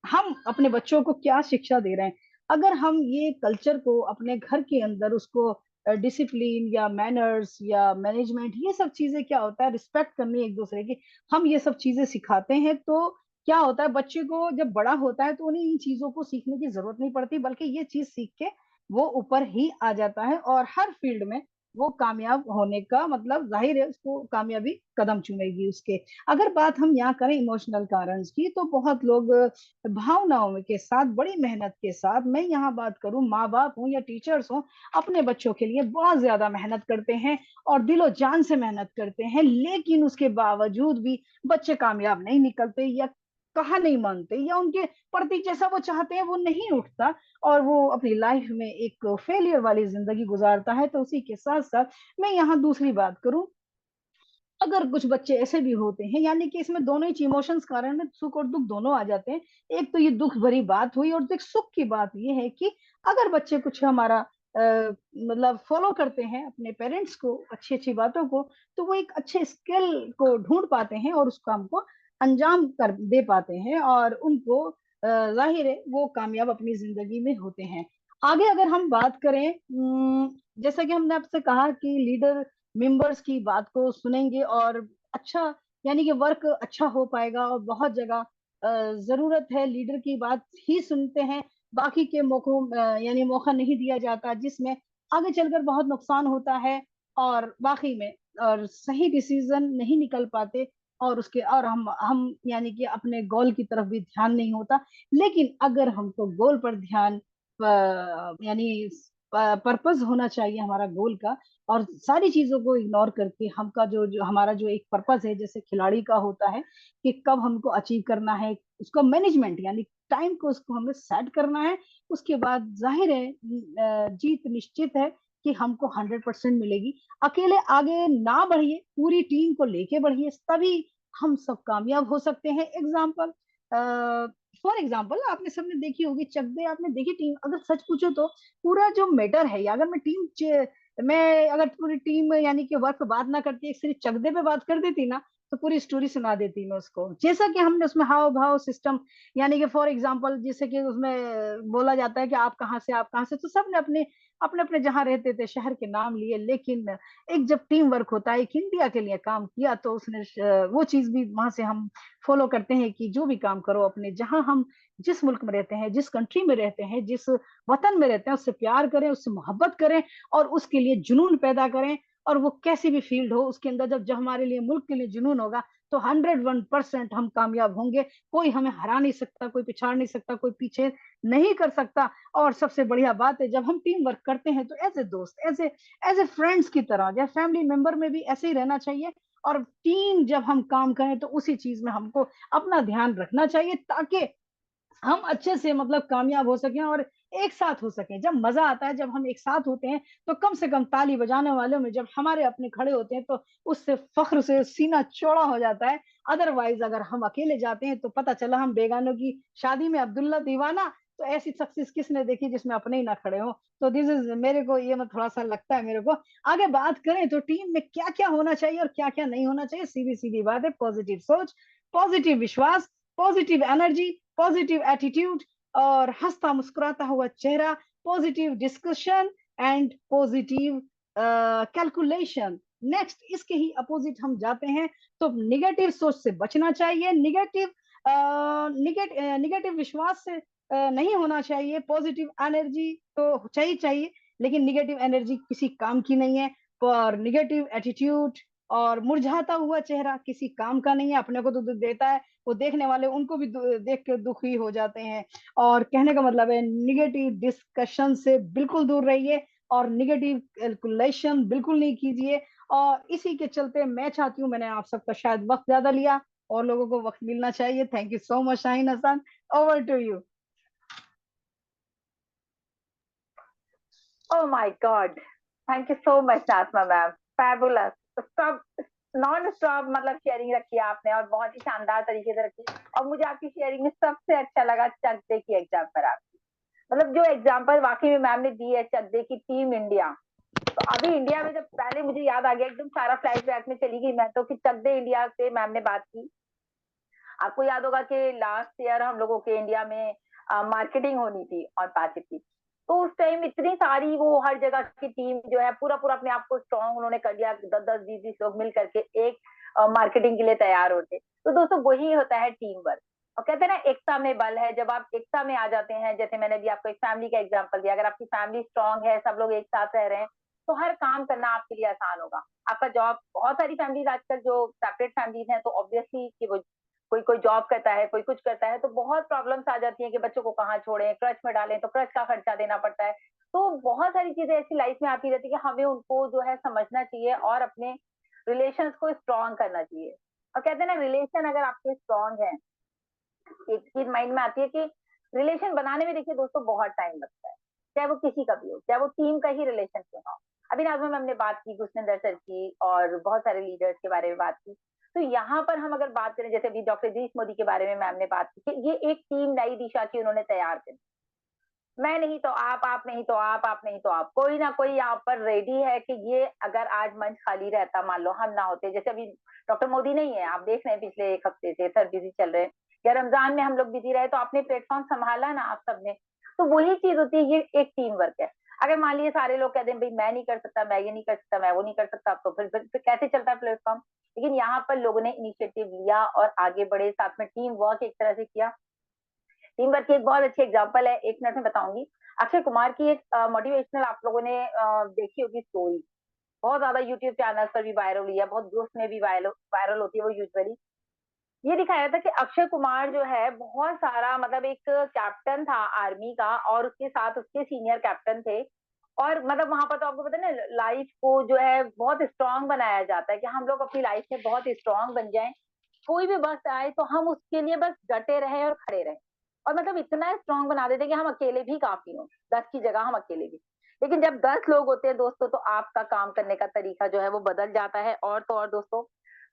B: हम अपने बच्चों को क्या शिक्षा दे रहे हैं। अगर हम ये कल्चर को अपने घर के अंदर उसको डिसिप्लिन या मैनर्स या मैनेजमेंट, ये सब चीजें क्या होता है, रिस्पेक्ट करनी एक दूसरे की, हम ये सब चीजें सिखाते हैं, तो क्या होता है बच्चे को जब बड़ा होता है तो उन्हें इन चीजों को सीखने की जरूरत नहीं पड़ती, बल्कि ये चीज सीख के वो ऊपर ही आ जाता है, और हर फील्ड में वो कामयाब होने का मतलब जाहिर है उसको कामयाबी कदम चूमेगी उसके। अगर बात हम यहाँ करें इमोशनल कारण की, तो बहुत लोग भावनाओं के साथ बड़ी मेहनत के साथ, मैं यहाँ बात करूं माँ बाप हूँ या टीचर्स हूँ, अपने बच्चों के लिए बहुत ज्यादा मेहनत करते हैं और दिलो जान से मेहनत करते हैं, लेकिन उसके बावजूद भी बच्चे कामयाब नहीं निकलते, या कहा नहीं मानते, या उनके प्रति जैसा वो चाहते हैं वो नहीं उठता, और वो अपनी लाइफ में एक फेलियर वाली जिंदगी गुजारता है। तो उसी के साथ साथ मैं यहाँ दूसरी बात करूं, अगर कुछ बच्चे ऐसे भी होते हैं, यानी कि इसमें दोनों ही इमोशंस कारण में सुख और दुख दोनों आ जाते हैं। एक तो ये दुख भरी बात हुई, और एक सुख की बात ये है कि अगर बच्चे कुछ हमारा मतलब फॉलो करते हैं अपने पेरेंट्स को, अच्छी अच्छी बातों को, तो वो एक अच्छे स्किल को ढूंढ पाते हैं और उस काम को अंजाम कर दे पाते हैं, और उनको जाहिर है वो कामयाब अपनी जिंदगी में होते हैं। आगे अगर हम बात करें, जैसा कि हमने आपसे कहा कि लीडर मेंबर्स की बात को सुनेंगे और अच्छा यानी कि वर्क अच्छा हो पाएगा, और बहुत जगह जरूरत है लीडर की बात ही सुनते हैं, बाकी के मौकों यानी मौका नहीं दिया जाता, जिसमें आगे चलकर बहुत नुकसान होता है, और बाकी में और सही डिसीजन नहीं निकल पाते, और उसके और हम यानी कि अपने गोल की तरफ भी ध्यान नहीं होता। लेकिन अगर हमको गोल पर ध्यान यानी पर्पस होना चाहिए हमारा गोल का, और सारी चीजों को इग्नोर करके हमका जो जो हमारा जो एक पर्पस है, जैसे खिलाड़ी का होता है कि कब हमको अचीव करना है, उसका मैनेजमेंट यानी टाइम को उसको हमें सेट करना है। उसके बाद जाहिर है जीत निश्चित है कि हमको 100% मिलेगी। अकेले आगे ना बढ़िए, पूरी टीम को लेके बढ़िए, तभी हम सब कामयाब हो सकते हैं। एग्जाम्पल, फॉर एग्जाम्पल आपने सबने देखी होगी चक दे, आपने देखी टीम, अगर सच पूछो तो पूरा जो मैटर है, या अगर मैं अगर पूरी टीम यानी कि वर्क पे बात ना करती, एक सिर्फ चक दे पे बात कर देती ना, तो पूरी स्टोरी सुना देती मैं उसको। जैसा कि हमने उसमें हाव भाव सिस्टम, यानी कि फॉर एग्जाम्पल जैसे कि उसमें बोला जाता है कि आप कहाँ से, आप कहाँ से, तो सबने अपने अपने अपने जहाँ रहते थे शहर के नाम लिए। लेकिन एक जब टीम वर्क होता है, एक इंडिया के लिए काम किया, तो उसने वो चीज भी वहां से हम फॉलो करते हैं कि जो भी काम करो अपने, जहां हम जिस मुल्क में रहते हैं, जिस कंट्री में रहते हैं, जिस वतन में रहते हैं, उससे प्यार करें, उससे मोहब्बत करें, और उसके लिए जुनून पैदा करें। और वो कैसी भी फील्ड हो उसके अंदर, जब जब हमारे लिए मुल्क के लिए जुनून होगा, तो 101% हम कामयाब होंगे। कोई हमें हरा नहीं सकता, कोई पिछाड़ नहीं सकता, कोई पीछे नहीं कर सकता। और सबसे बढ़िया बात है, जब हम टीम वर्क करते हैं तो एज ए दोस्त, एज ए फ्रेंड्स की तरह, या फैमिली मेंबर में भी ऐसे ही रहना चाहिए। और टीम जब हम काम करें तो उसी चीज में हमको अपना ध्यान रखना चाहिए, ताकि हम अच्छे से मतलब कामयाब हो सकें और एक साथ हो सकें। जब मजा आता है, जब हम एक साथ होते हैं, तो कम से कम ताली बजाने वालों में जब हमारे अपने खड़े होते हैं, तो उससे फख्र से सीना चौड़ा हो जाता है। अदरवाइज अगर हम अकेले जाते हैं, तो पता चला हम बेगानों की शादी में अब्दुल्ला दीवाना, तो ऐसी सक्सेस किसने देखी जिसमें अपने ही ना खड़े हो। तो दिस इज मेरे को ये थोड़ा सा लगता है मेरे को। आगे बात करें तो टीम में क्या क्या होना चाहिए और क्या क्या नहीं होना चाहिए, सीधी सीधी बात है, पॉजिटिव सोच, पॉजिटिव विश्वास, पॉजिटिव एनर्जी, पॉजिटिव एटीट्यूड, और हंसता मुस्कुराता हुआ चेहरा, positive discussion and positive calculation. Next, इसके ही अपोजिट हम जाते हैं, तो निगेटिव सोच से बचना चाहिए, निगेटिव विश्वास से नहीं होना चाहिए, पॉजिटिव एनर्जी तो चाहिए चाहिए, लेकिन निगेटिव एनर्जी किसी काम की नहीं है। और निगेटिव एटीट्यूड और मुरझाता हुआ चेहरा किसी काम का नहीं है, अपने को तो दुख देता है, वो देखने वाले उनको भी देख के दुखी हो जाते हैं। और कहने का मतलब है, निगेटिव डिस्कशन से बिल्कुल दूर रहिए, और निगेटिव कैलकुलेशन बिल्कुल नहीं कीजिए। और इसी के चलते मैं चाहती हूँ, मैंने आप सबका शायद वक्त ज्यादा लिया, और लोगों को वक्त मिलना चाहिए। Thank you so much Shaheen Hasan, over to you.
A: Oh my God. Thank you so much, Nazma ma'am. Fabulous. Stop, non stop मतलब शेयरिंग रखी है आपने, और बहुत ही शानदार तरीके से रखी। और मुझे आपकी शेयरिंग में सबसे अच्छा लगा चक दे की एग्जाम्पल आपकी। मतलब जो एग्जाम्पल वाकई में मैम ने दी है चक दे की टीम इंडिया। तो अभी इंडिया में जब पहले मुझे याद आ गया, एकदम सारा फ्लैशबैक में चली गई मैं तो, कि चक दे इंडिया से मैम ने बात की। आपको याद होगा कि लास्ट ईयर हम लोगों के इंडिया में मार्केटिंग होनी थी और पैसिफिक। तो उस टाइम इतनी सारी वो हर जगह की टीम जो है पूरा पूरा अपने आप को स्ट्रॉन्ग उन्होंने कर लिया, 10-10 20-20 लोग मिल करके एक मार्केटिंग के लिए तैयार होते। तो दोस्तों वही होता है टीम वर्क। और कहते हैं ना एकता में बल है, जब आप एकता में आ जाते हैं, जैसे मैंने भी आपको एक फैमिली का एग्जाम्पल दिया, अगर आपकी फैमिली स्ट्रांग है, सब लोग एक साथ रह रहे हैं, तो हर काम करना आपके लिए आसान होगा। आपका जॉब, बहुत सारी फैमिलीज आजकल जो सेपरेट फैमिलीज हैं, तो ऑब्वियसली कि वो कोई कोई जॉब करता है, कोई कुछ करता है, तो बहुत प्रॉब्लम्स आ जाती हैं कि बच्चों को कहाँ छोड़ें, क्रच में डालें तो क्रच का खर्चा देना पड़ता है। तो बहुत सारी चीजें ऐसी लाइफ में आती रहती है कि हमें उनको जो है समझना चाहिए और अपने रिलेशंस को स्ट्रॉन्ग करना चाहिए। और कहते हैं ना, रिलेशन अगर आपके स्ट्रॉन्ग है, एक चीज माइंड में आती है कि रिलेशन बनाने में देखिए दोस्तों बहुत टाइम लगता है, चाहे वो किसी का भी हो, चाहे वो टीम का ही रिलेशन क्यों ना हो। अभी नाज़मा मैम ने बात की गुरसिंदर सर की और बहुत सारे लीडर्स के बारे में बात की। तो यहाँ पर हम अगर बात करें, जैसे अभी डॉक्टर जीश मोदी के बारे में मैम ने बात की कि ये एक टीम नई दिशा की उन्होंने तैयार कर, मैं नहीं तो आप नहीं तो आप नहीं तो आप, कोई ना कोई यहाँ पर रेडी है कि ये अगर आज मंच खाली रहता, मान लो हम ना होते, जैसे अभी डॉक्टर मोदी नहीं है, आप देख रहे हैं पिछले एक हफ्ते से सर बिजी चल रहे हैं, या रमजान में हम लोग बिजी रहे, तो आपने प्लेटफॉर्म संभाला ना आप सबने। तो वही चीज होती है, ये एक टीम वर्क है। अगर मान लीजिए सारे लोग कहते हैं भाई मैं नहीं कर सकता, मैं ये नहीं कर सकता, मैं वो नहीं कर सकता, तो फिर कैसे चलता है प्लेटफॉर्म। लेकिन यहाँ पर लोगों ने इनिशिएटिव लिया और आगे बढ़े, साथ में टीम वर्क एक तरह से किया। टीम वर्क की एक बहुत अच्छी एग्जांपल है, एक मिनट में बताऊंगी। अक्षय कुमार की एक मोटिवेशनल आप लोगों ने देखी होगी स्टोरी, बहुत ज्यादा यूट्यूब चैनल पर भी वायरल हुई है, बहुत ग्रुप्स में भी वायरल वायरल होती है वो यूजुअली। ये दिखाया था कि अक्षय कुमार जो है बहुत सारा मतलब एक कैप्टन था आर्मी का और उसके साथ उसके सीनियर कैप्टन थे। और मतलब वहां पर तो आपको पता है ना लाइफ को जो है बहुत स्ट्रांग बनाया जाता है कि हम लोग अपनी लाइफ में बहुत स्ट्रांग बन जाएं। कोई भी वक्त आए तो हम उसके लिए बस डटे रहे और खड़े रहे। और मतलब इतना स्ट्रांग बना देते कि हम अकेले भी काफी हो, 10 की जगह हम अकेले भी। लेकिन जब 10 लोग होते हैं दोस्तों तो आपका काम करने का तरीका जो है वो बदल जाता है। और तो और दोस्तों,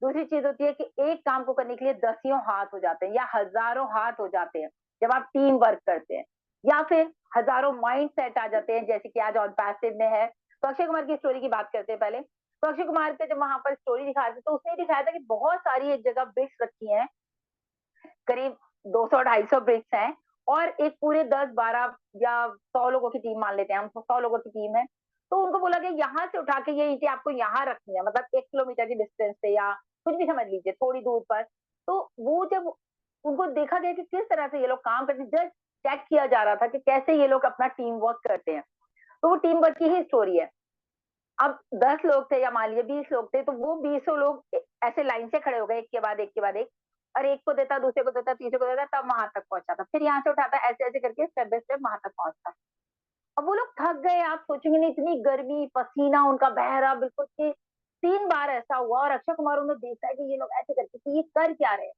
A: दूसरी चीज होती है कि एक काम को करने के लिए दसियों हाथ हो जाते हैं या हजारों हाथ हो जाते हैं जब आप टीम वर्क करते हैं। या फिर हजारों माइंड सेट आ जाते हैं जैसे कि आज ऑन पैसिव में है। तो अक्षय कुमार की स्टोरी की बात करते हैं पहले। तो अक्षय कुमार के जब वहां पर स्टोरी दिखा थे तो उसने दिखाया था कि बहुत सारी एक जगह ब्रिक्स रखी हैं, करीब 200-250 ब्रिक्स हैं। और एक पूरे 10-12 या 100 लोगों की टीम मान लेते हैं हम, तो 100 लोगों की टीम है। तो उनको बोला गया यहाँ से उठा के ये ईंटें आपको यहाँ रखनी है, मतलब 1 किलोमीटर की डिस्टेंस पे या कुछ भी समझ लीजिए थोड़ी दूर पर। तो वो जब उनको देखा गया कि किस तरह से ये लोग काम करते, जस्ट चेक किया जा रहा था कि कैसे ये लोग अपना टीम वर्क करते हैं। तो वो टीम वर्क की ही स्टोरी है। अब 10 लोग थे या मान लीजिए 20 लोग थे, तो वो 20 लोग ऐसे लाइन से खड़े हो गए, एक के बाद एक के बाद एक। और एक को देता, दूसरे को देता, तीसरे को देता, तब वहां तक पहुंचा था। फिर यहाँ से उठाता, ऐसे ऐसे करके स्टेप बाय स्टेप वहां तक पहुंचता। अब वो लोग थक गए, आप सोचेंगे नहीं, इतनी गर्मी, पसीना उनका बह रहा बिल्कुल कि 3 बार ऐसा हुआ। और अक्षय कुमार उन्हें देखता है कि ये लोग ऐसे करके, कि ये कर क्या रहे हैं,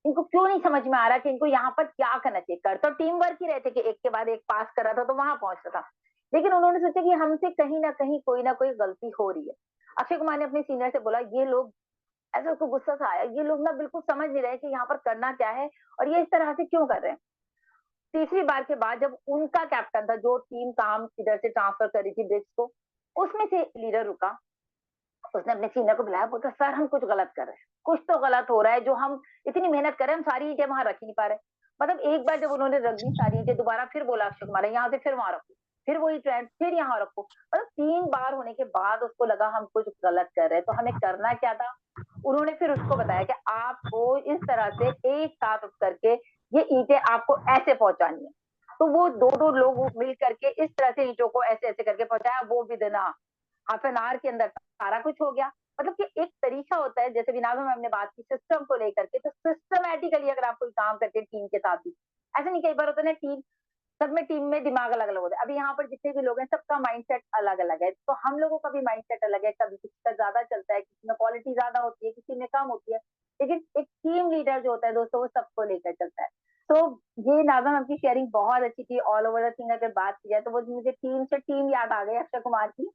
A: इनको क्यों नहीं समझ में आ रहा कि इनको यहाँ पर क्या करना चाहिए। कर तो टीम वर्क ही रहते कि एक के बाद एक पास कर रहा था तो वहां पहुंचता था। लेकिन उन्होंने सोचा कि हमसे कहीं ना कोई गलती हो रही है। अक्षय कुमार ने अपने सीनियर से बोला, ये लोग, ऐसा उसको गुस्सा सा आया, ये लोग ना बिल्कुल समझ नहीं रहे कि यहाँ पर करना क्या है और ये इस तरह से क्यों कर रहे हैं। तीसरी बार के बाद जब उनका कैप्टन था, जो टीम काम इधर से ट्रांसफर करी थी ब्रिक्स को, उसमें से लीडर रुका। उसने अपने सीनियर को बुलाया, बोलता सर हम कुछ गलत कर रहे हैं, कुछ तो गलत हो रहा है, जो हम इतनी मेहनत कर रहे हैं हम सारी ईंटें वहां रख ही नहीं पा रहे। मतलब एक बार जब उन्होंने रख दी सारी ईंटें, दोबारा फिर बोला अक्षय कुमार यहाँ से फिर वहां रखो, फिर वही ट्रेंड, फिर यहाँ रखो। मतलब 3 बार होने के बाद उसको लगा हम कुछ गलत कर रहे हैं, तो हमें करना क्या था। उन्होंने फिर उसको बताया कि आपको इस तरह से एक साथ उठ करके ये ईंटें आपको ऐसे पहुंचानी है। तो वो दो दो लोग मिल करके इस तरह से ईंटों को ऐसे ऐसे करके पहुंचाया, वो भी देना हाफ एन आवर के अंदर सारा कुछ हो गया। मतलब कि एक तरीका होता है, जैसे विनाज मैम ने बात की सिस्टम को लेकर के, तो सिस्टमैटिकली अगर आप कोई काम करते हैं टीम के साथ भी, ऐसा नहीं, कई बार होता है ना टीम, सब में टीम में दिमाग अलग अलग होता है। अभी यहाँ पर जितने भी लोग हैं सबका माइंडसेट अलग अलग है, तो हम लोगों का भी माइंडसेट अलग है, कभी किसी का ज्यादा चलता है, किसी में क्वालिटी ज्यादा होती है, किसी में कम होती है। लेकिन एक टीम लीडर जो होता है दोस्तों, वो सबको लेकर चलता है। तो ये नाज़ा मैम की शेयरिंग बहुत अच्छी थी। ऑल ओवर द थिंग अगर बात की जाए तो वो मुझे टीम से टीम याद आ गई अक्षय कुमार की।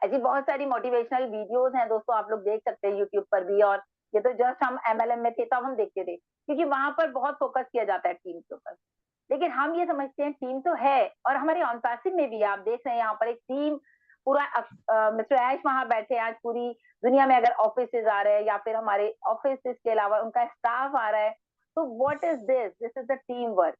A: ऐसी बहुत सारी मोटिवेशनल वीडियोस हैं दोस्तों, आप लोग देख सकते हैं यूट्यूब पर भी। और ये तो जस्ट हम एमएलएम में थे तब हम देखते थे, क्योंकि वहां पर बहुत फोकस किया जाता है टीम के ऊपर। लेकिन हम ये समझते हैं टीम तो है, और हमारे ऑन पैसिव में भी आप देख रहे हैं यहाँ पर एक टीम पूरा। मिस्टर ऐश वहां बैठे हैं, आज पूरी दुनिया में अगर ऑफिस आ रहे हैं या फिर हमारे ऑफिस के अलावा उनका स्टाफ आ रहा है, तो what is this, this is the team work.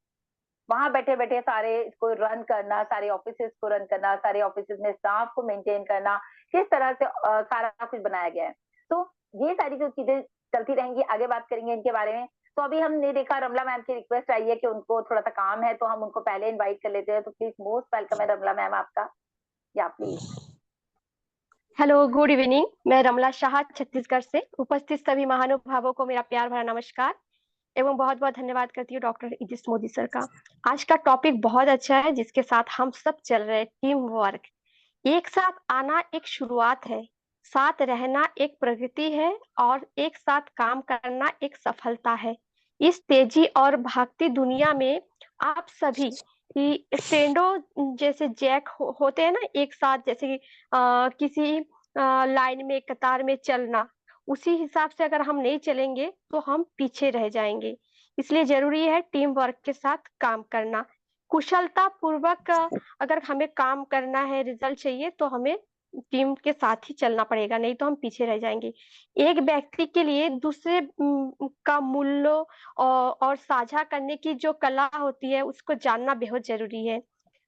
A: वहां बैठे बैठे सारे इसको रन करना, सारे ऑफिस को रन करना, सारे ऑफिस में स्टाफ को मेंटेन करना, किस तरह से सारा कुछ बनाया गया है। तो ये सारी जो चीजें चलती रहेंगी, आगे बात करेंगे इनके बारे में। तो अभी हमने देखा रमला मैम की रिक्वेस्ट आई है कि उनको थोड़ा सा काम है, तो हम उनको पहले इनवाइट कर लेते हैं। तो प्लीज मोस्ट वेलकम है रमला मैम आपका, या प्लीज।
C: Hello, good evening. मैं रमला शाह छत्तीसगढ़ से। उपस्थित सभी महानुभावों को मेरा प्यार भरा नमस्कार एवं बहुत बहुत धन्यवाद करती हूँ डॉक्टर इजिस मोदी सर का। आज का टॉपिक बहुत अच्छा है, जिसके साथ हम सब चल रहे हैं, टीम वर्क। एक साथ आना एक शुरुआत है, साथ रहना एक प्रगति है, और एक साथ काम करना एक सफलता है। इस तेजी और भागती दुनिया में आप सभी कि ट्रेंडो जैसे जैक होते हैं ना, एक साथ, जैसे कि किसी लाइन में कतार में चलना, उसी हिसाब से अगर हम नहीं चलेंगे तो हम पीछे रह जाएंगे। इसलिए जरूरी है टीम वर्क के साथ काम करना। कुशलता पूर्वक अगर हमें काम करना है, रिजल्ट चाहिए, तो हमें टीम के साथ ही चलना पड़ेगा, नहीं तो हम पीछे रह जाएंगे। एक व्यक्ति के लिए दूसरे का मूल्य और साझा करने की जो कला होती है, उसको जानना बेहद जरूरी है।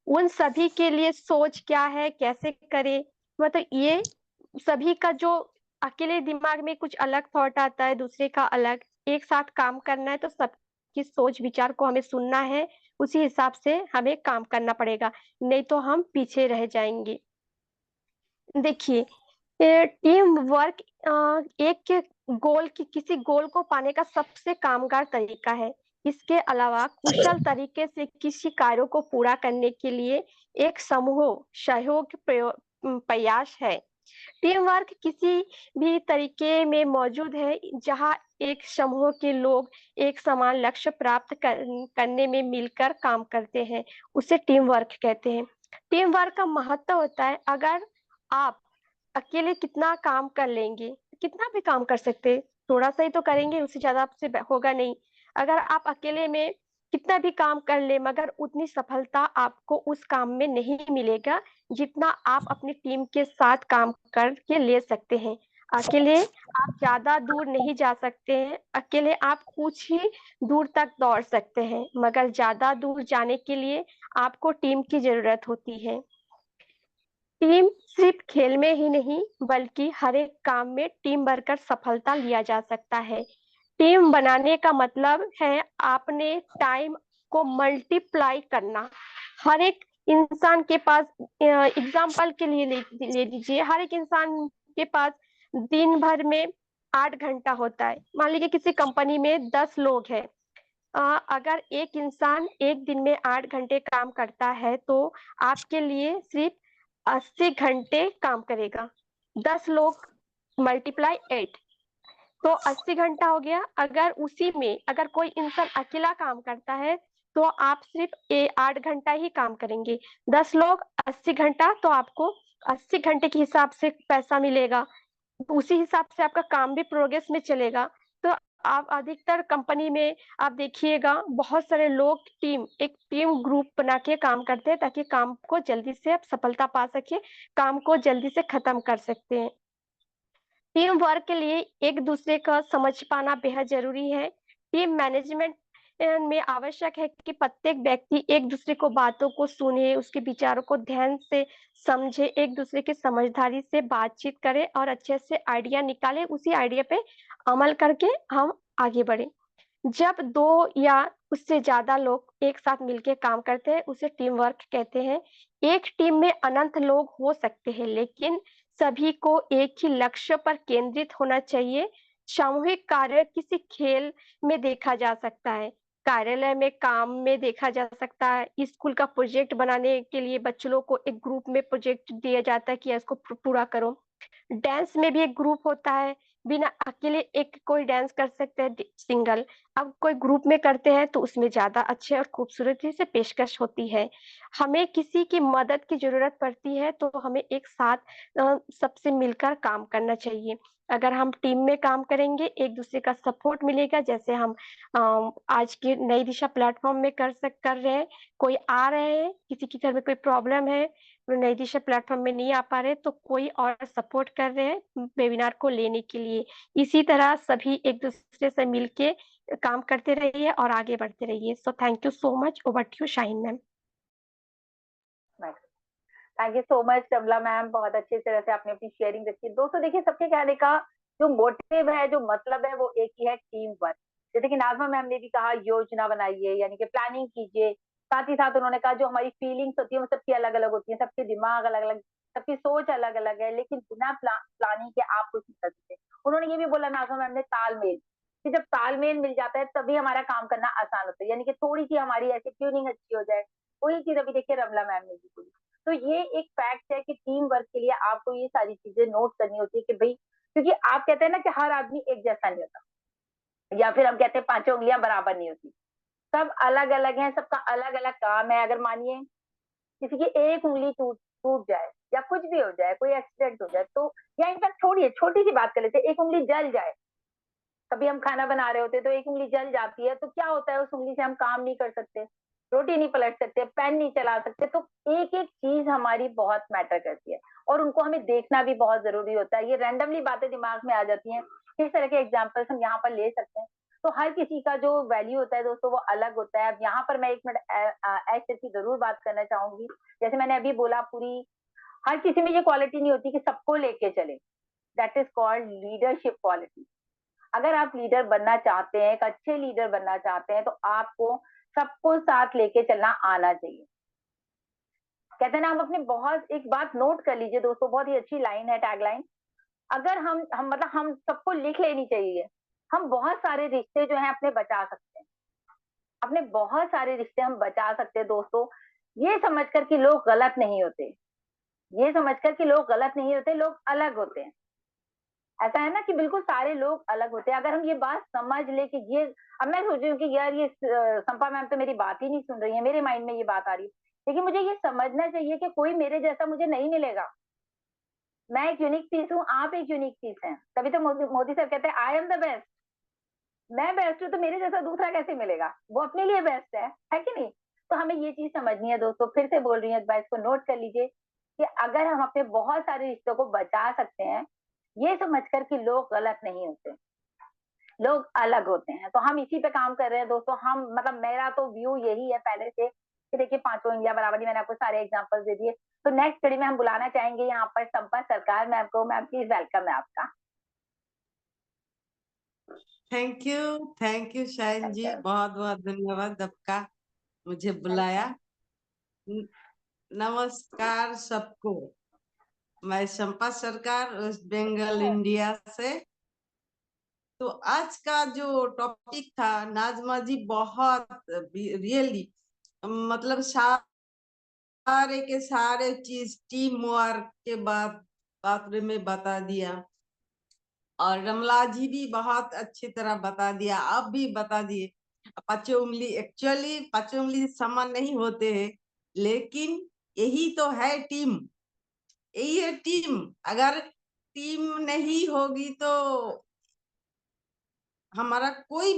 C: उन सभी के लिए सोच क्या है, कैसे करे, मतलब ये सभी का जो अकेले दिमाग में कुछ अलग थॉट आता है, दूसरे का अलग, एक साथ काम करना है तो सबकी सोच विचार को हमें सुनना है, उसी हिसाब से हमें काम करना पड़ेगा, नहीं तो हम पीछे रह जाएंगे। देखिए, टीम वर्क एक किसी गोल को पाने का सबसे कामगार तरीका है। इसके अलावा कुशल तरीके से किसी कार्यों को पूरा करने के लिए एक समूह सहयोग प्रयास है। टीम वर्क किसी भी तरीके में मौजूद है जहां एक समूह के लोग एक समान लक्ष्य प्राप्त करने में मिलकर काम करते हैं, उसे टीम वर्क कहते हैं। टीम वर्क का महत्व होता है, अगर आप अकेले कितना काम कर लेंगे, कितना भी काम कर सकते हैं, थोड़ा सा ही तो करेंगे, उससे ज्यादा आपसे होगा नहीं। अगर आप अकेले में कितना भी काम कर ले, मगर उतनी सफलता आपको उस काम में नहीं मिलेगा जितना आप अपनी टीम के साथ काम करके ले सकते हैं। अकेले आप ज्यादा दूर नहीं जा सकते हैं, अकेले आप कुछ ही दूर तक दौड़ सकते हैं, मगर ज्यादा दूर जाने के लिए आपको टीम की जरूरत होती है। टीम सिर्फ खेल में ही नहीं बल्कि हर एक काम में टीम बनकर सफलता लिया जा सकता है। टीम बनाने का मतलब है आपने टाइम को मल्टीप्लाई करना। हर एक इंसान के पास, एग्जाम्पल के लिए ले लीजिए, हर एक इंसान के पास दिन भर में 8 घंटा होता है। मान लीजिए किसी कंपनी में 10 लोग हैं, अगर एक इंसान एक दिन में 8 घंटे काम करता है तो आपके लिए सिर्फ 80 घंटे काम करेगा। 10 लोग मल्टीप्लाई 8, तो 80 घंटा हो गया। अगर उसी में अगर कोई इंसान अकेला काम करता है तो आप सिर्फ 8 घंटा ही काम करेंगे। 10 लोग 80 घंटा, तो आपको 80 घंटे के हिसाब से पैसा मिलेगा, उसी हिसाब से आपका काम भी प्रोग्रेस में चलेगा। तो आप अधिकतर कंपनी में आप देखिएगा बहुत सारे लोग एक टीम ग्रुप बना के काम करते हैं ताकि काम को जल्दी से आप सफलता पा सके, काम को जल्दी से खत्म कर सकते हैं। टीम वर्क के लिए एक दूसरे का समझ पाना बेहद जरूरी है। टीम मैनेजमेंट में आवश्यक है कि प्रत्येक व्यक्ति एक दूसरे को बातों को सुने, उसके विचारों को ध्यान से समझे, एक दूसरे की समझदारी से बातचीत करे और अच्छे से आइडिया निकाले, उसी आइडिया पे अमल करके हम आगे बढ़े। जब 2 या उससे ज्यादा लोग एक साथ मिलकर काम करते हैं उसे टीम वर्क कहते हैं। एक टीम में अनंत लोग हो सकते हैं लेकिन सभी को एक ही लक्ष्य पर केंद्रित होना चाहिए। सामूहिक कार्य किसी खेल में देखा जा सकता है, कार्यालय में काम में देखा जा सकता है, स्कूल का प्रोजेक्ट बनाने के लिए बच्चों को एक ग्रुप में प्रोजेक्ट दिया जाता है कि इसको पूरा करो। डांस में भी एक ग्रुप होता है, बिना अकेले एक कोई डांस कर सकते हैं सिंगल, अब कोई ग्रुप में करते हैं तो उसमें ज्यादा अच्छे और खूबसूरती से पेशकश होती है। हमें किसी की मदद की जरूरत पड़ती है तो हमें एक साथ सबसे मिलकर काम करना चाहिए। अगर हम टीम में काम करेंगे एक दूसरे का सपोर्ट मिलेगा, जैसे हम आज के नई दिशा प्लेटफॉर्म में कर रहे हैं। कोई आ रहे हैं, किसी के घर में कोई प्रॉब्लम है, नई दिशा प्लेटफॉर्म में नहीं आ पा रहे तो कोई और सपोर्ट कर रहे हैं वेबिनार को लेने के लिए। इसी तरह सभी एक दूसरे से मिलके काम करते रहिए और आगे बढ़ते रहिए। So thank you so much. Over to you Shaheen ma'am.
A: Thank you so much Ramla ma'am, बहुत अच्छी तरह से आपने अपनी शेयरिंग रखी। दोस्तों देखिए, सबके कहने का जो मोटिव है, जो मतलब है, वो एक ही है, टीम वर्क। जैसे कि नाज़मा मैम ने भी कहा, योजना बनाइए, यानी कि प्लानिंग कीजिए। साथ ही साथ उन्होंने कहा जो हमारी फीलिंग्स होती है वो सबकी अलग अलग होती है, सबके दिमाग अलग अलग, सबकी सोच अलग अलग है, लेकिन बिना प्लानिंग के आप कुछ नहीं कर सकते। उन्होंने ये भी बोला नाज़मा मैम ने, तालमेल, कि जब तालमेल मिल जाता है तभी हमारा काम करना आसान होता है, यानी कि थोड़ी सी हमारी ऐसी ट्यूनिंग अच्छी हो जाए। वही चीज अभी देखिए रमला मैम ने भी बोली। तो ये एक फैक्ट है कि टीम वर्क के लिए आपको ये सारी चीजें नोट करनी होती है कि भाई, क्योंकि आप कहते हैं ना कि हर आदमी एक जैसा नहीं होता, या फिर हम कहते हैं पांचों उंगलियां बराबर नहीं होती, सब अलग अलग हैं, सबका अलग अलग काम है। अगर मानिए किसी की एक उंगली टूट टूट जाए या कुछ भी हो जाए, कोई एक्सीडेंट हो जाए, तो या इनफैक्ट छोड़िए, छोटी सी बात कर लेते हैं, एक उंगली जल जाए, कभी हम खाना बना रहे होते हैं तो एक उंगली जल जाती है, तो क्या होता है, उस उंगली से हम काम नहीं कर सकते, रोटी नहीं पलट सकते, पेन नहीं चला सकते। तो एक एक चीज हमारी बहुत मैटर करती है और उनको हमें देखना भी बहुत जरूरी होता है। ये रैंडमली बातें दिमाग में आ जाती हैं, इस तरह के एग्जाम्पल्स हम यहाँ पर ले सकते हैं। तो हर किसी का जो वैल्यू होता है दोस्तों वो अलग होता है। अब यहाँ पर मैं 1 मिनट ऐसे की जरूर बात करना चाहूंगी। जैसे मैंने अभी बोला, पूरी हर किसी में ये क्वालिटी नहीं होती कि सबको लेके चले, that is called leadership quality. अगर आप लीडर बनना चाहते हैं, एक अच्छे लीडर बनना चाहते हैं, तो आपको सबको साथ लेके चलना आना चाहिए। कहते हैं ना, हम अपने बहुत, एक बात नोट कर लीजिए दोस्तों, बहुत ही अच्छी लाइन है, टैग लाइन, अगर हम मतलब हम सबको लिख लेनी चाहिए। हम बहुत सारे रिश्ते जो हैं अपने बचा सकते हैं। अपने बहुत सारे रिश्ते हम बचा सकते हैं दोस्तों, ये समझकर कि लोग गलत नहीं होते। ये समझकर कि लोग गलत नहीं होते, लोग अलग होते हैं। ऐसा है ना कि बिल्कुल सारे लोग अलग होते हैं। अगर हम ये बात समझ ले कि ये, अब मैं सोच रही हूँ कि यार ये संपा मैम तो मेरी बात ही नहीं सुन रही है, मेरे माइंड में ये बात आ रही है। लेकिन मुझे ये समझना चाहिए कि कोई मेरे जैसा मुझे नहीं मिलेगा। मैं एक यूनिक पीस हूँ, आप एक यूनिक पीस हैं। तभी तो मोदी सर कहते हैं आई एम द बेस्ट। मैं बेस्ट हूँ तो मेरे जैसा दूसरा कैसे मिलेगा? वो अपने लिए बेस्ट है कि नहीं? तो हमें ये चीज समझनी है दोस्तों। फिर से बोल रही हूँ, एक बार इसको नोट कर लीजिए कि अगर हम अपने बहुत सारे रिश्तों को बचा सकते हैं, ये समझकर कि लोग गलत नहीं होते, लोग अलग होते हैं, तो हम इसी पे काम कर रहे हैं दोस्तों। हम मतलब मेरा तो व्यू यही है पहले से कि देखिए पांचों इंडिया बराबरी, मैंने आपको सारे एग्जांपल्स दे दिए। तो नेक्स्ट कड़ी में हम बुलाना चाहेंगे यहाँ पर संपा सरकार मैम को। मैम प्लीज वेलकम है आपका।
D: थैंक यू शायन जी, बहुत बहुत धन्यवाद आपका मुझे बुलाया। नमस्कार सबको, मैं संपा सरकार वेस्ट बंगाल इंडिया से। तो आज का जो टॉपिक था नाजमा जी, बहुत रियली मतलब सारे के सारे चीज टीम वर्क के बारे में बता दिया, और रमला जी भी बहुत अच्छी तरह बता दिया, आप भी बता दिए। पांचों उंगली, एक्चुअली पांचों उंगली समान नहीं होते हैं, लेकिन यही तो है टीम, यही है टीम। अगर टीम नहीं होगी तो हमारा कोई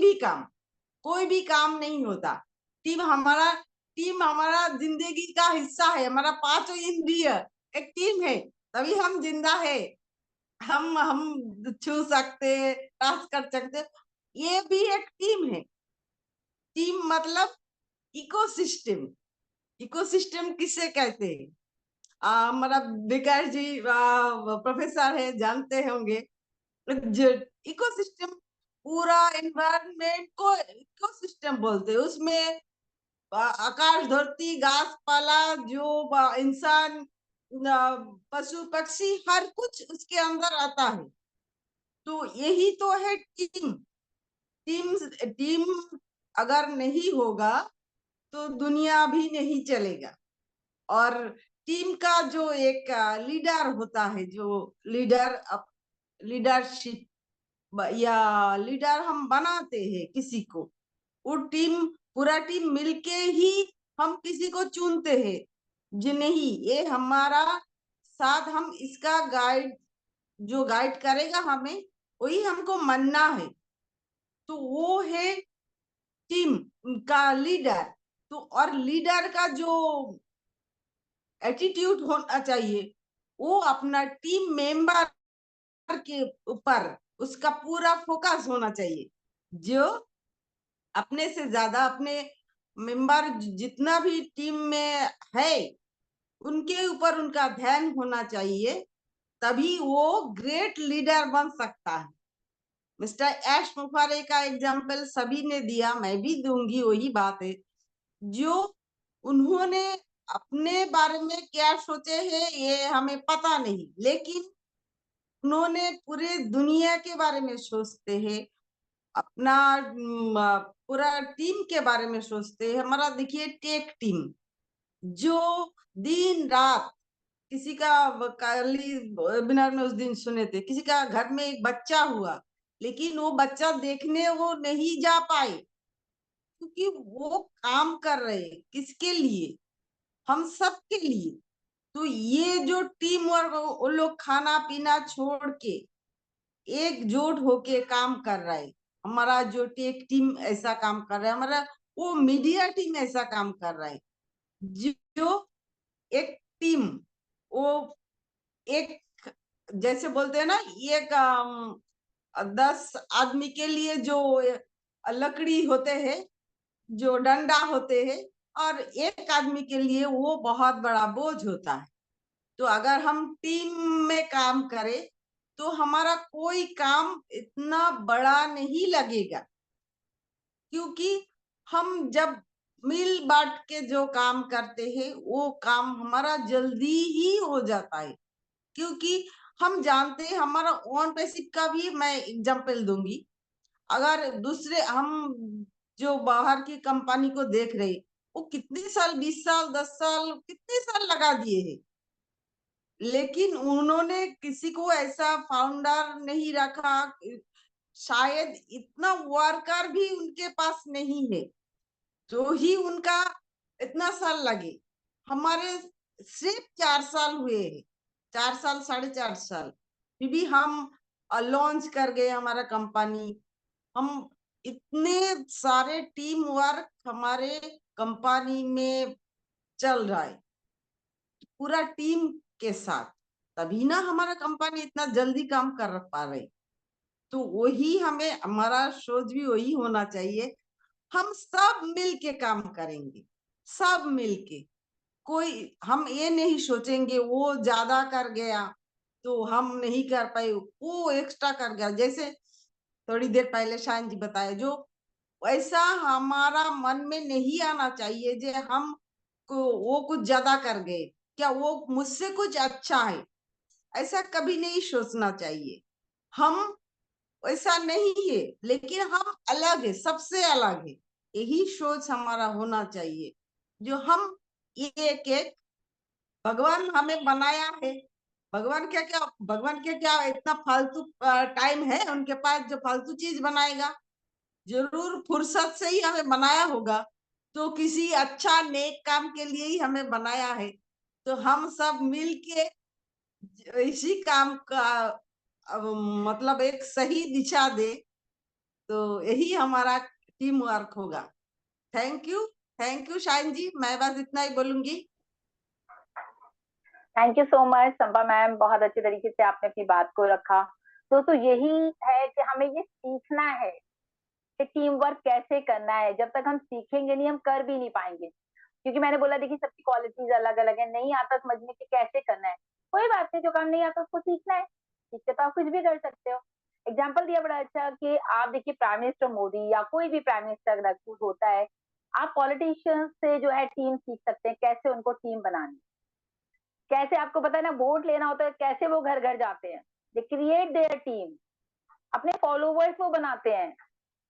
D: भी काम नहीं होता। टीम हमारा जिंदगी का हिस्सा है। हमारा पांचों इंद्रिय एक टीम है, तभी हम जिंदा है। हम छू सकते, टच कर सकते, ये भी एक टीम है। टीम मतलब इकोसिस्टम। इकोसिस्टम किसे कहते हैं? हमारा विकास जी प्रोफेसर है, जानते होंगे। जो इकोसिस्टम, पूरा एनवायरनमेंट को इकोसिस्टम बोलते हैं। उसमें आकाश, धरती, घास पाला, जो इंसान, पशु पक्षी, हर कुछ उसके अंदर आता है। तो यही तो है टीम। टीम टीम अगर नहीं होगा तो दुनिया भी नहीं चलेगा। और टीम का जो एक लीडर होता है, जो लीडरशिप या लीडर हम बनाते हैं किसी को, वो टीम, पूरा टीम मिलके ही हम किसी को चुनते हैं। जो नहीं, ये हमारा साथ, हम इसका जो गाइड करेगा हमें, वही हमको मानना है। तो वो है टीम का लीडर। तो और लीडर का जो एटीट्यूड होना चाहिए, वो अपना टीम मेंबर के ऊपर उसका पूरा फोकस होना चाहिए। जो अपने से ज्यादा, अपने मेंबर जितना भी टीम में है, उनके ऊपर उनका ध्यान होना चाहिए, तभी वो ग्रेट लीडर बन सकता है। मिस्टर एश मुफारे का एग्जाम्पल सभी ने दिया, मैं भी दूंगी, वही बात है। जो उन्होंने अपने बारे में क्या सोचे हैं ये हमें पता नहीं, लेकिन उन्होंने पूरे दुनिया के बारे में सोचते हैं, अपना पूरा टीम के बारे में सोचते हैं। हमारा देखिए टेक टीम, जो दिन रात, किसी का काली वेबिनार में उस दिन सुने थे, किसी का घर में एक बच्चा हुआ, लेकिन वो बच्चा देखने वो नहीं जा पाए, क्योंकि वो काम कर रहे हैं किसके लिए? हम सब के लिए। तो ये जो टीम वर्क, वो लोग खाना पीना छोड़ के एकजुट होके काम कर रहा है। हमारा जो टेक टीम ऐसा काम कर रहा है, हमारा वो मीडिया टीम ऐसा काम कर रहा है। जो एक टीम, वो एक, जैसे बोलते हैं ना, एक 10 आदमी के लिए जो लकड़ी होते हैं, जो डंडा होते हैं, और एक आदमी के लिए वो बहुत बड़ा बोझ होता है। तो अगर हम टीम में काम करें तो हमारा कोई काम इतना बड़ा नहीं लगेगा, क्योंकि हम जब मिल बांट के जो काम करते हैं, वो काम हमारा जल्दी ही हो जाता है। क्योंकि हम जानते हैं, हमारा ओन पैसिव का भी मैं एग्जांपल दूंगी। अगर दूसरे हम जो बाहर की कंपनी को देख रहे, वो कितने साल, 20 साल, 10 साल, कितने साल लगा दिए हैं, लेकिन उन्होंने किसी को ऐसा फाउंडर नहीं रखा। शायद इतना वर्कर भी उनके पास नहीं है, तो ही उनका इतना साल लगे। हमारे सिर्फ 4 साल हुए हैं, 4 साल, 4.5 साल, फिर भी हम लॉन्च कर गए हमारा कंपनी। हम इतने सारे टीम वर्क हमारे कंपनी में चल रहा है, पूरा टीम के साथ, तभी ना हमारा कंपनी इतना जल्दी काम कर पा रहे। तो वही हमें, हमारा सोच भी वही होना चाहिए। हम सब मिल के काम करेंगे, सब मिल के। कोई हम ये नहीं सोचेंगे वो ज्यादा कर गया तो हम नहीं कर पाए, वो एक्स्ट्रा कर गया। जैसे थोड़ी देर पहले शायन जी बताए, जो ऐसा हमारा मन में नहीं आना चाहिए जे हम को वो कुछ ज्यादा कर गए, क्या वो मुझसे कुछ अच्छा है, ऐसा कभी नहीं सोचना चाहिए। हम ऐसा नहीं है, लेकिन हम अलग है, सबसे अलग है, यही सोच हमारा होना चाहिए। जो हम एक एक भगवान हमें बनाया है, भगवान क्या क्या, भगवान के क्या इतना फालतू टाइम है उनके पास जो फालतू चीज बनाएगा? जरूर फुर्सत से ही हमें बनाया होगा, तो किसी अच्छा नेक काम के लिए ही हमें बनाया है। तो हम सब मिलके इसी काम का मतलब एक सही दिशा दे, तो यही हमारा टीम वर्क होगा। थैंक यू शाइन जी, मैं बस इतना ही बोलूंगी।
A: Thank you so much Sampa ma'am, बहुत अच्छे तरीके से आपने अपनी बात को रखा। दोस्तों यही है कि हमें ये सीखना है कि टीम वर्क कैसे करना है। जब तक हम सीखेंगे नहीं, हम कर भी नहीं पाएंगे। क्योंकि मैंने बोला देखिए, सबकी क्वालिटीज अलग अलग है, नहीं आता समझ में कि कैसे करना है। कोई बात नहीं, जो काम नहीं आता उसको सीखना है, सीख के तो आप कुछ भी कर सकते हो। एग्जाम्पल दिया बड़ा अच्छा कि आप देखिए प्राइम मिनिस्टर मोदी या कोई भी प्राइम मिनिस्टर रिक्रूट होता है, आप पॉलिटिशियंस से जो है टीम सीख सकते हैं, कैसे उनको टीम बनानी, कैसे आपको पता है ना वोट लेना होता है, कैसे वो घर घर जाते हैं, दे क्रिएट देयर टीम, अपने फॉलोवर्स वो बनाते हैं,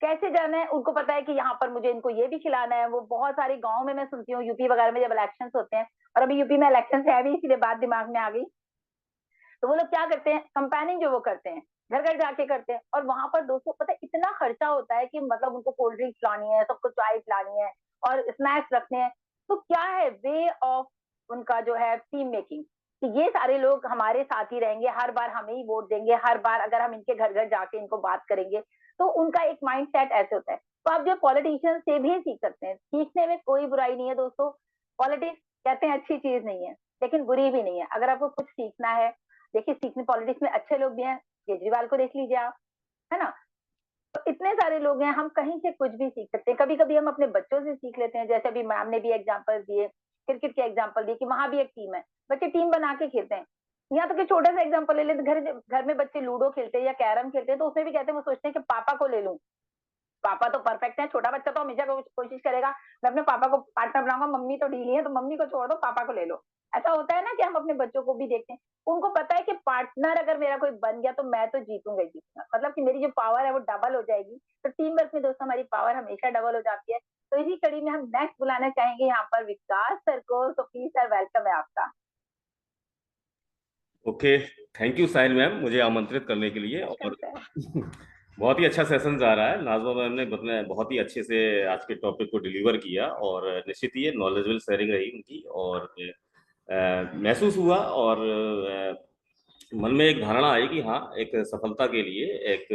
A: कैसे जाना है उनको पता है कि यहाँ पर मुझे इनको ये भी खिलाना है। वो बहुत सारे गांव में मैं सुनती हूँ, यूपी वगैरह में जब इलेक्शन होते हैं, और अभी यूपी में इलेक्शन है भी, इसीलिए बात दिमाग में आ गई। तो वो लोग क्या करते हैं, कंपेनिंग जो वो करते हैं, घर घर जाके करते हैं, और वहां पर दोस्तों पता है इतना खर्चा होता है कि मतलब उनको कोल्ड ड्रिंक पिलानी है, सबको चाय पिलानी है, और स्नैक्स रखने हैं। तो क्या है वे ऑफ उनका जो है टीम मेकिंग, कि ये सारे लोग हमारे साथ ही रहेंगे, हर बार हमें ही वोट देंगे, हर बार अगर हम इनके घर घर जाके इनको बात करेंगे, तो उनका एक माइंड सेट ऐसे होता है। तो आप जो पॉलिटिशियन से भी सीख सकते हैं, सीखने में कोई बुराई नहीं है दोस्तों। पॉलिटिक्स कहते हैं अच्छी चीज नहीं है, लेकिन बुरी भी नहीं है। अगर आपको कुछ सीखना है, देखिए सीखने पॉलिटिक्स में अच्छे लोग भी हैं, केजरीवाल को देख लीजिए आप, है ना। तो इतने सारे लोग हैं, हम कहीं से कुछ भी सीख सकते हैं। कभी कभी हम अपने बच्चों से सीख लेते हैं, जैसे अभी मैम ने भी एग्जाम्पल दिए, क्रिकेट के एग्जाम्पल दिए कि वहां भी एक टीम है, बच्चे टीम बना के खेलते हैं। यहाँ तक तो छोटा सा एग्जाम्पल ले लेते, घर में बच्चे लूडो खेलते हैं या कैरम खेलते हैं, तो उसमें भी कहते हैं, वो सोचते हैं कि पापा को ले लूं, पापा तो परफेक्ट है। छोटा बच्चा तो हमेशा कोशिश करेगा मैं अपने पापा को पार्टनर बनाऊंगा, मम्मी तो ढीली है तो मम्मी को छोड़ दो, पापा को ले लो। ऐसा होता है ना कि हम अपने बच्चों को भी देखते हैं, उनको पता है कि पार्टनर अगर मेरा कोई बन गया तो मैं तो जीतूंगा ही जीतूंगा, मतलब कि मेरी जो पावर है वो डबल हो जाएगी। तो टीम वर्क में दोस्तों हमारी पावर हमेशा डबल हो जाती है। तो इसी कड़ी में हम नेक्स्ट बुलाना चाहेंगे यहाँ पर विकास सर को। तो प्लीज सर, वेलकम है आपका।
E: Okay, thank you Sahil ma'am मुझे आमंत्रित करने के लिए। और बहुत ही अच्छा सेशन जा रहा है, नाज़मा मैम ने बहुत ही अच्छे से आज के टॉपिक को डिलीवर किया, और निश्चित ही नॉलेजेबल शेयरिंग रही उनकी, और महसूस हुआ, और मन में एक धारणा आई कि हाँ, एक सफलता के लिए एक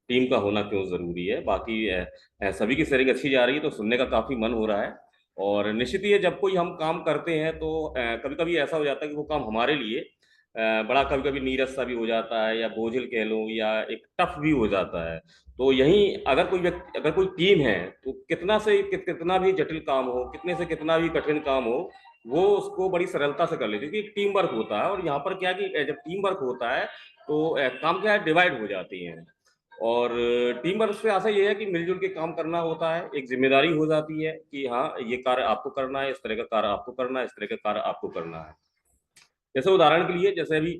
E: टीम का होना क्यों जरूरी है। बाकी सभी की शेयरिंग अच्छी जा रही है, तो सुनने का काफी मन हो रहा है। और निश्चित ही जब कोई हम काम करते हैं तो कभी कभी ऐसा हो जाता है कि वो काम हमारे लिए बड़ा कभी कभी नीरस सा भी हो जाता है, या बोझिल कह लो, या एक टफ भी हो जाता है। तो यहीं अगर कोई टीम है, तो कितना भी जटिल काम हो, कितने से कितना भी कठिन काम हो, वो उसको बड़ी सरलता से कर लेते हैं, क्योंकि एक टीम वर्क होता है। और यहाँ पर क्या है कि जब टीम वर्क होता है तो काम क्या है, डिवाइड हो जाती हैं। और टीम वर्क से आशा ये है कि मिलजुल के काम करना होता है, एक जिम्मेदारी हो जाती है कि हाँ, ये कार्य आपको करना है, इस तरह का कार्य आपको करना है, इस तरह का कार्य आपको करना है। जैसे उदाहरण के लिए, जैसे अभी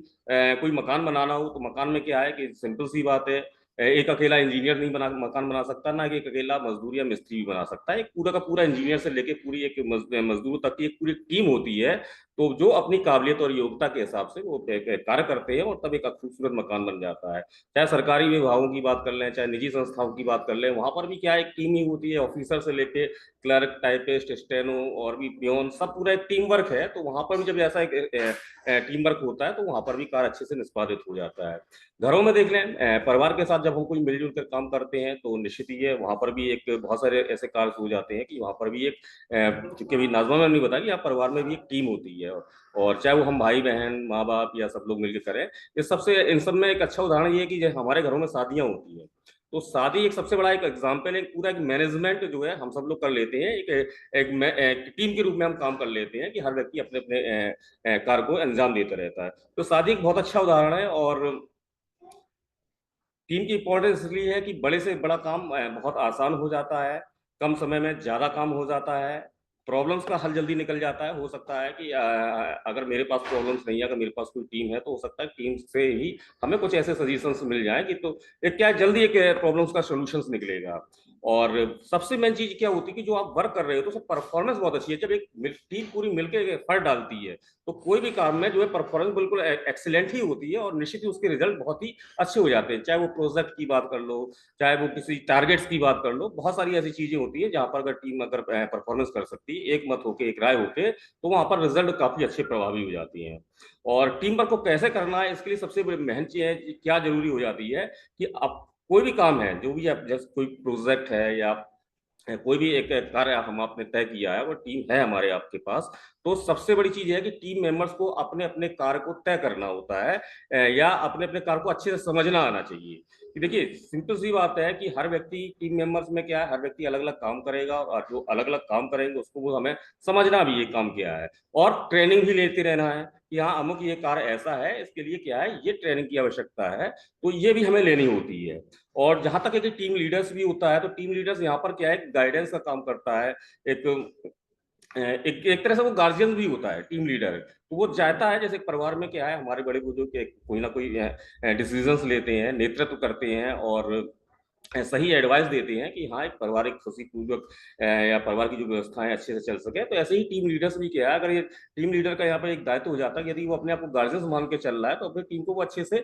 E: कोई मकान बनाना हो तो मकान में क्या है कि सिंपल सी बात है, एक अकेला इंजीनियर नहीं मकान बना सकता, ना कि एक अकेला मजदूर या मिस्त्री भी बना सकता है। एक पूरा का पूरा इंजीनियर से लेके पूरी एक मजदूर तक की एक पूरी टीम होती है, तो जो अपनी काबिलियत और योग्यता के हिसाब से वो कार्य करते हैं और तब एक खूबसूरत मकान बन जाता है। चाहे सरकारी विभागों की बात कर लें, चाहे निजी संस्थाओं की बात कर लें, वहां पर भी क्या एक टीम ही होती है, ऑफिसर से लेके क्लर्क, टाइपिस्ट, स्टेनो और भी पियोन, सब पूरा एक टीम वर्क है। तो वहां पर भी जब ऐसा एक टीम वर्क होता है तो वहां पर भी कार्य अच्छे से निष्पादित हो जाता है। घरों में देख लें, परिवार के साथ जब हम कोई मिलजुल कर काम करते हैं तो निश्चित ही है वहां पर भी एक बहुत सारे ऐसे कार्य हो जाते हैं कि वहां पर भी एक, चूंकि अभी नाज़मा मैम ने बताया कि यहाँ परिवार में भी एक टीम होती है, और चाहे वो हम भाई बहन, माँ बाप या सब लोग मिलकर करें। इस सबसे इन सब में एक अच्छा उदाहरण ये है कि जब हमारे घरों में शादियां होती हैं तो शादी एक सबसे बड़ा एक एग्जाम्पल है, पूरा एक मैनेजमेंट जो है हम सब लोग कर लेते हैं, एक टीम के रूप में हम काम कर लेते हैं कि हर व्यक्ति अपने अपने कार्य को अंजाम देता रहता है। तो शादी एक बहुत अच्छा उदाहरण है, और टीम की इंपॉर्टेंस इसलिए है कि बड़े से बड़ा काम बहुत आसान हो जाता है, कम समय में ज्यादा काम हो जाता है, प्रॉब्लम्स का हल जल्दी निकल जाता है। हो सकता है कि अगर मेरे पास प्रॉब्लम्स नहीं है, अगर मेरे पास कोई टीम है, तो हो सकता है टीम से ही हमें कुछ ऐसे सजेशंस मिल जाए कि तो एक क्या जल्दी एक प्रॉब्लम्स का सोल्यूशंस निकलेगा। और सबसे मेन चीज क्या होती है कि जो आप वर्क कर रहे हो तो उसमें परफॉर्मेंस बहुत अच्छी है। जब एक टीम पूरी मिलकर एफर्ट डालती है तो कोई भी काम में जो है परफॉर्मेंस बिल्कुल एक्सीलेंट ही होती है, और निश्चित ही उसके रिजल्ट बहुत ही अच्छे हो जाते हैं। चाहे वो प्रोजेक्ट की बात कर लो, चाहे वो किसी टारगेट्स की बात कर लो, बहुत सारी ऐसी चीजें होती है जहां पर अगर टीम अगर परफॉर्मेंस कर सकती है, एक मत होके एक राय होके, तो वहां पर रिजल्ट काफी अच्छे प्रभावी हो जाती हैं। और टीम वर्क को कैसे करना है, इसके लिए सबसे बड़ी मेहनत चीज है क्या जरूरी हो जाती है कि अब कोई भी काम है, जो भी आप जैसे कोई प्रोजेक्ट है या कोई भी एक कार्य हम आपने तय किया है, वो टीम है हमारे आपके पास, तो सबसे बड़ी चीज है कि टीम मेंबर्स को अपने अपने कार्य को तय करना होता है, या अपने अपने कार्य को अच्छे से समझना आना चाहिए। कि देखिए सिंपल सी बात है कि हर व्यक्ति टीम मेंबर्स में क्या है, हर व्यक्ति अलग अलग काम करेगा, और जो अलग अलग काम करेंगे उसको वो हमें समझना भी ये काम क्या है, और ट्रेनिंग भी लेते रहना है कि हाँ अमुक ये कार्य ऐसा है, इसके लिए क्या है, ये ट्रेनिंग की आवश्यकता है, तो ये भी हमें लेनी होती है। और जहां तक है कि टीम लीडर्स भी होता है, तो टीम लीडर्स यहाँ पर क्या है, गाइडेंस का काम करता है। एक तरह से वो गार्जियन भी होता है टीम लीडर। तो वो चाहता है, जैसे परिवार में क्या है, हमारे बड़े बुजुर्ग कोई ना कोई डिसीजंस लेते हैं, नेतृत्व करते हैं और सही एडवाइस देते हैं कि हाँ एक पारिवारिक खुशी पूर्वक या परिवार की जो व्यवस्थाएं अच्छे से चल सके। तो ऐसे ही टीम लीडर्स भी क्या है, अगर ये टीम लीडर का यहाँ पर एक दायित्व हो जाता है कि यदि वो अपने आप को गार्जियंस मान के चल रहा है तो अपनी टीम को वो अच्छे से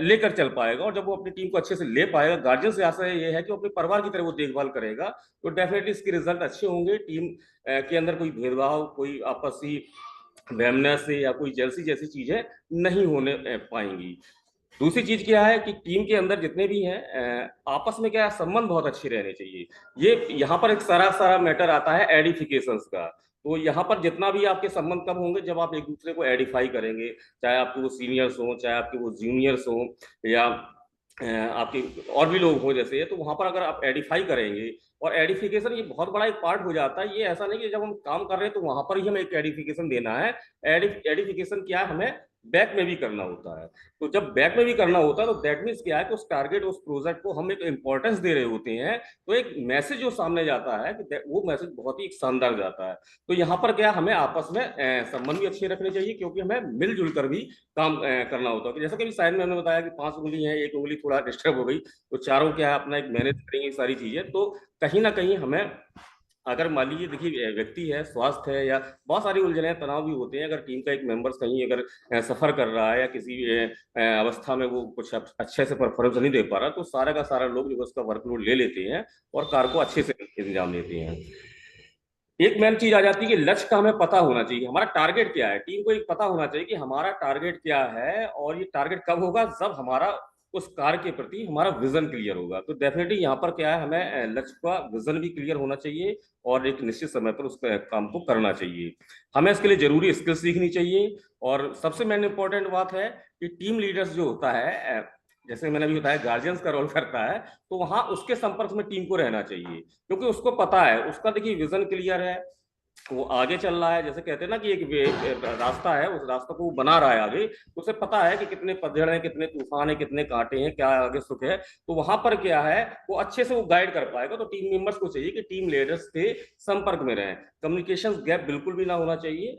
E: लेकर चल पाएगा, और जब वो अपनी टीम को अच्छे से ले पाएगा, गार्जियन से आशा ये है कि वो अपने परिवार की तरह वो देखभाल करेगा, तो डेफिनेटली इसके रिजल्ट अच्छे होंगे। टीम के अंदर कोई भेदभाव, कोई आपसी वैमनस्य या कोई जेलसी जैसी चीजें नहीं होने पाएंगी। दूसरी चीज क्या है कि टीम के अंदर जितने भी हैं आपस में क्या है, संबंध बहुत अच्छे रहने चाहिए। ये यहाँ पर एक सारा मैटर आता है एडिफिकेशंस का। तो यहाँ पर जितना भी आपके संबंध कम होंगे जब आप एक दूसरे को एडिफाई करेंगे, चाहे आपके वो सीनियर्स हों, चाहे आपके वो जूनियर्स हों, या आपके और भी लोग हों जैसे, तो वहां पर अगर आप एडिफाई करेंगे, और एडिफिकेशन ये बहुत बड़ा एक पार्ट हो जाता है। ये ऐसा नहीं कि जब हम काम कर रहे हैं तो वहां पर ही हमें एक एडिफिकेशन देना है। एडिफिकेशन क्या है, हमें बैक में भी करना होता है। तो जब बैक में भी करना होता है तो दैट मीन्स क्या है कि उस टारगेट, उस प्रोजेक्ट को हम एक इंपॉर्टेंस दे रहे होते हैं, तो एक मैसेज जो सामने जाता है कि वो मैसेज बहुत ही शानदार जाता है। तो यहाँ पर क्या हमें आपस में संबंध भी अच्छे रखने चाहिए, क्योंकि हमें मिलजुल कर भी काम करना होता है। जैसा कि साइड में हमने बताया कि 5 उंगली है, एक उंगली थोड़ा डिस्टर्ब हो गई, तो चारों क्या है अपना एक मैनेज करेंगे सारी चीजें। तो कहीं ना कहीं हमें, अगर मान लीजिए देखिए व्यक्ति है, स्वास्थ्य है, या बहुत सारी उलझने, तनाव भी होते हैं, अगर टीम का एक मेंबर्स कहीं अगर सफर कर रहा है या किसी अवस्था में वो कुछ अच्छे से परफॉर्मेंस नहीं दे पा रहा, तो सारा का सारा लोग जो उसका वर्कलोड ले लेते हैं और कार्य को अच्छे से इंजाम देते हैं। एक मेन चीज आ जाती है कि लक्ष्य का हमें पता होना चाहिए, हमारा टारगेट क्या है। टीम को एक पता होना चाहिए कि हमारा टारगेट क्या है, और ये टारगेट कब होगा, जब हमारा उस कार्य के प्रति हमारा विजन क्लियर होगा। तो डेफिनेटली यहाँ पर क्या है, हमें लक्ष्य का विजन भी क्लियर होना चाहिए, और एक निश्चित समय पर उस काम को करना चाहिए। हमें इसके लिए जरूरी स्किल सीखनी चाहिए। और सबसे मेन इंपॉर्टेंट बात है कि टीम लीडर्स जो होता है, जैसे मैंने अभी बताया गार्जियंस का रोल करता है, तो वहां उसके संपर्क में टीम को रहना चाहिए, क्योंकि उसको पता है, उसका देखिए विजन क्लियर है, वो आगे चल रहा है, जैसे कहते हैं ना कि एक रास्ता है, उस रास्ते को वो बना रहा है आगे, उसे पता है कि कितने पतझड़ हैं, कितने तूफान है, कितने कांटे हैं, क्या आगे सुख है, तो वहां पर क्या है वो अच्छे से वो गाइड कर पाएगा। तो टीम मेंबर्स को चाहिए कि टीम लीडर्स के संपर्क में रहें, कम्युनिकेशन गैप बिल्कुल भी ना होना चाहिए।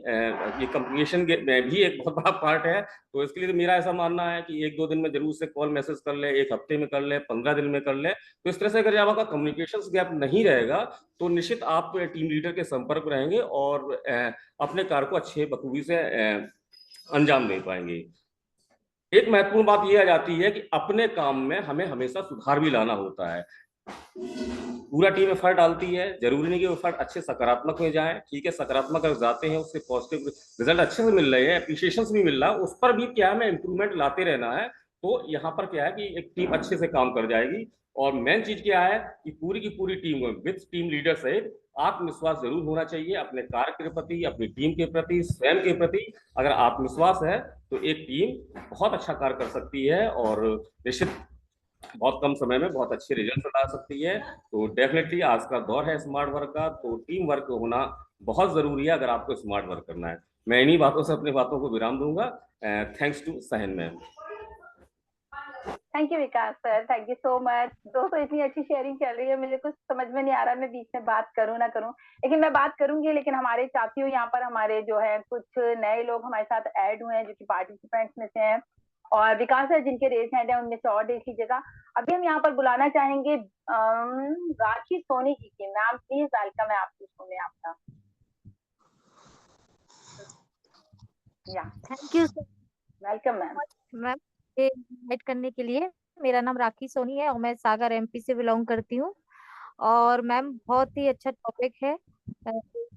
E: ये कम्युनिकेशन गैप में भी एक बहुत बड़ा पार्ट है। तो इसके लिए तो मेरा ऐसा मानना है कि 1-2 दिन में जरूर से कॉल मैसेज कर ले, 1 हफ्ते में कर ले, 15 दिन में कर ले। तो इस तरह से अगर जब आपका कम्युनिकेशन गैप नहीं रहेगा तो निश्चित आप टीम लीडर के संपर्क में रहेंगे और अपने कार्य को अच्छे बखूबी से अंजाम दे पाएंगे। एक महत्वपूर्ण बात यह आ जाती है कि अपने काम में हमें हमेशा सुधार भी लाना होता है। पूरा टीम एफर्ट डालती है, जरूरी नहीं कि एफर्ट अच्छे सकारात्मक में जाए, ठीक है, सकारात्मक अगर जाते हैं उससे पॉजिटिव रिजल्ट अच्छे से मिल रहे हैं, एप्रिशिएशन भी मिल रहा है, उस पर भी क्या है, इंप्रूवमेंट लाते रहना है। तो यहाँ पर क्या है कि एक टीम अच्छे से काम कर जाएगी। और मेन चीज क्या है कि पूरी की पूरी टीम विद टीम लीडर सहित आत्मविश्वास जरूर होना चाहिए अपने कार्य के प्रति, अपनी टीम के प्रति, स्वयं के प्रति। अगर आत्मविश्वास है तो एक टीम बहुत अच्छा कार्य कर सकती है और निश्चित बहुत कम समय में बहुत अच्छे रिजल्ट ला सकती है। तो डेफिनेटली आज का दौर है स्मार्ट वर्क का, तो टीम वर्क होना बहुत जरूरी है अगर आपको स्मार्ट वर्क करना है। मैं इन्हीं बातों से अपनी बातों को विराम दूंगा। थैंक्स टू सहन ma'am.
A: Thank you Vikas sir, thank you so much. दोस्तों इतनी अच्छी शेयरिंग चल रही है, मुझे कुछ समझ में नहीं आ रहा मैं बीच में बात करूं ना करूं, लेकिन मैं बात करूंगी। लेकिन हमारे साथियों यहाँ पर हमारे जो है कुछ नए लोग हमारे साथ ऐड हुए हैं जो कि पार्टिसिपेंट्स में से हैं, और विकास सर जिनके रेस हैंड है उनमें से और देख लीजिएगा। अभी हम यहाँ पर बुलाना चाहेंगे राखी सोनी जी की। मैम प्लीज वेलकम है आपकी शो में आपका। या
F: thank you
A: welcome ma'am.
F: Ma'am invite करने के लिए। मेरा नाम राखी सोनी है और मैं सागर एमपी से बिलोंग करती हूँ। और मैम बहुत ही अच्छा टॉपिक है,